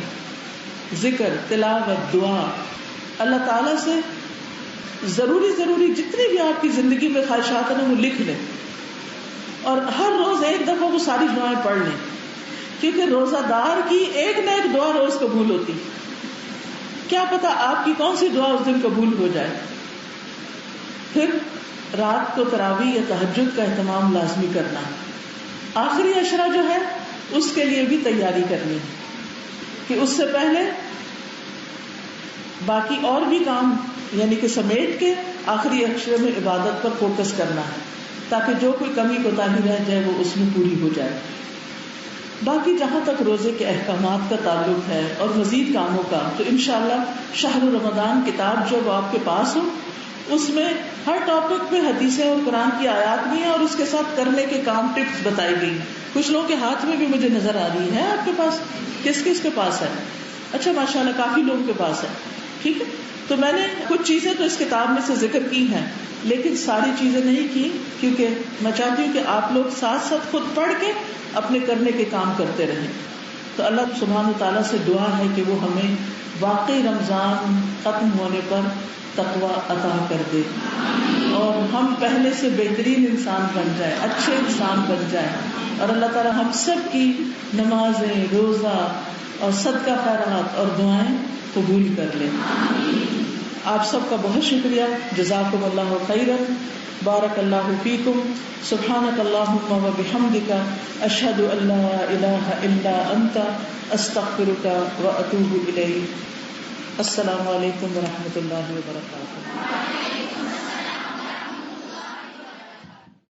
Speaker 1: ذکر، تلاوت، دعا. اللہ تعالیٰ سے ضروری جتنی بھی آپ کی زندگی میں خواہشات ہیں وہ لکھ لیں اور ہر روز ایک دفعہ وہ ساری دعائیں پڑھ لیں. کیونکہ روزہ دار کی ایک نہ ایک دعا روز قبول ہوتی، کیا پتا آپ کی کون سی دعا اس دن قبول ہو جائے. پھر رات کو تراویح یا تہجد کا اہتمام لازمی کرنا. آخری عشرہ جو ہے اس کے لیے بھی تیاری کرنی ہے کہ اس سے پہلے باقی اور بھی کام یعنی کہ سمیٹ کے آخری عشرے میں عبادت پر فوکس کرنا ہے تاکہ جو کوئی کمی کوتاہی رہ جائے وہ اس میں پوری ہو جائے. باقی جہاں تک روزے کے احکامات کا تعلق ہے اور مزید کاموں کا، تو انشاءاللہ شہر رمضان کتاب جو آپ کے پاس ہو، اس میں ہر ٹاپک پہ حدیثیں اور قرآن کی آیات بھی ہیں اور اس کے ساتھ کرنے کے کام ٹپس بتائی گئی. کچھ لوگوں کے ہاتھ میں بھی مجھے نظر آ رہی ہے. آپ کے پاس کس کس کے پاس ہے؟ اچھا ماشاءاللہ کافی لوگوں کے پاس ہے. ٹھیک ہے، تو میں نے کچھ چیزیں تو اس کتاب میں سے ذکر کی ہیں لیکن ساری چیزیں نہیں کی، کیونکہ میں چاہتی ہوں کہ آپ لوگ ساتھ ساتھ خود پڑھ کے اپنے کرنے کے کام کرتے رہیں. تو اللہ سبحانہ تعالیٰ سے دعا ہے کہ وہ ہمیں واقعی رمضان ختم ہونے پر تقوی عطا کر دے اور ہم پہلے سے بہترین انسان بن جائیں، اچھے انسان بن جائیں، اور اللہ تعالیٰ ہم سب کی نمازیں، روزہ اور صدقہ خیرات اور دعائیں قبول کر لیں. آپ سب کا بہت شکریہ. جزاکم اللہ خیرا. بارک اللہ فیکم. سبحانک اللہم و بحمدک، اشہد ان لا الہ الا انت، استغفرک و اتوب الیک. السلام علیکم و رحمۃ اللہ وبرکاتہ.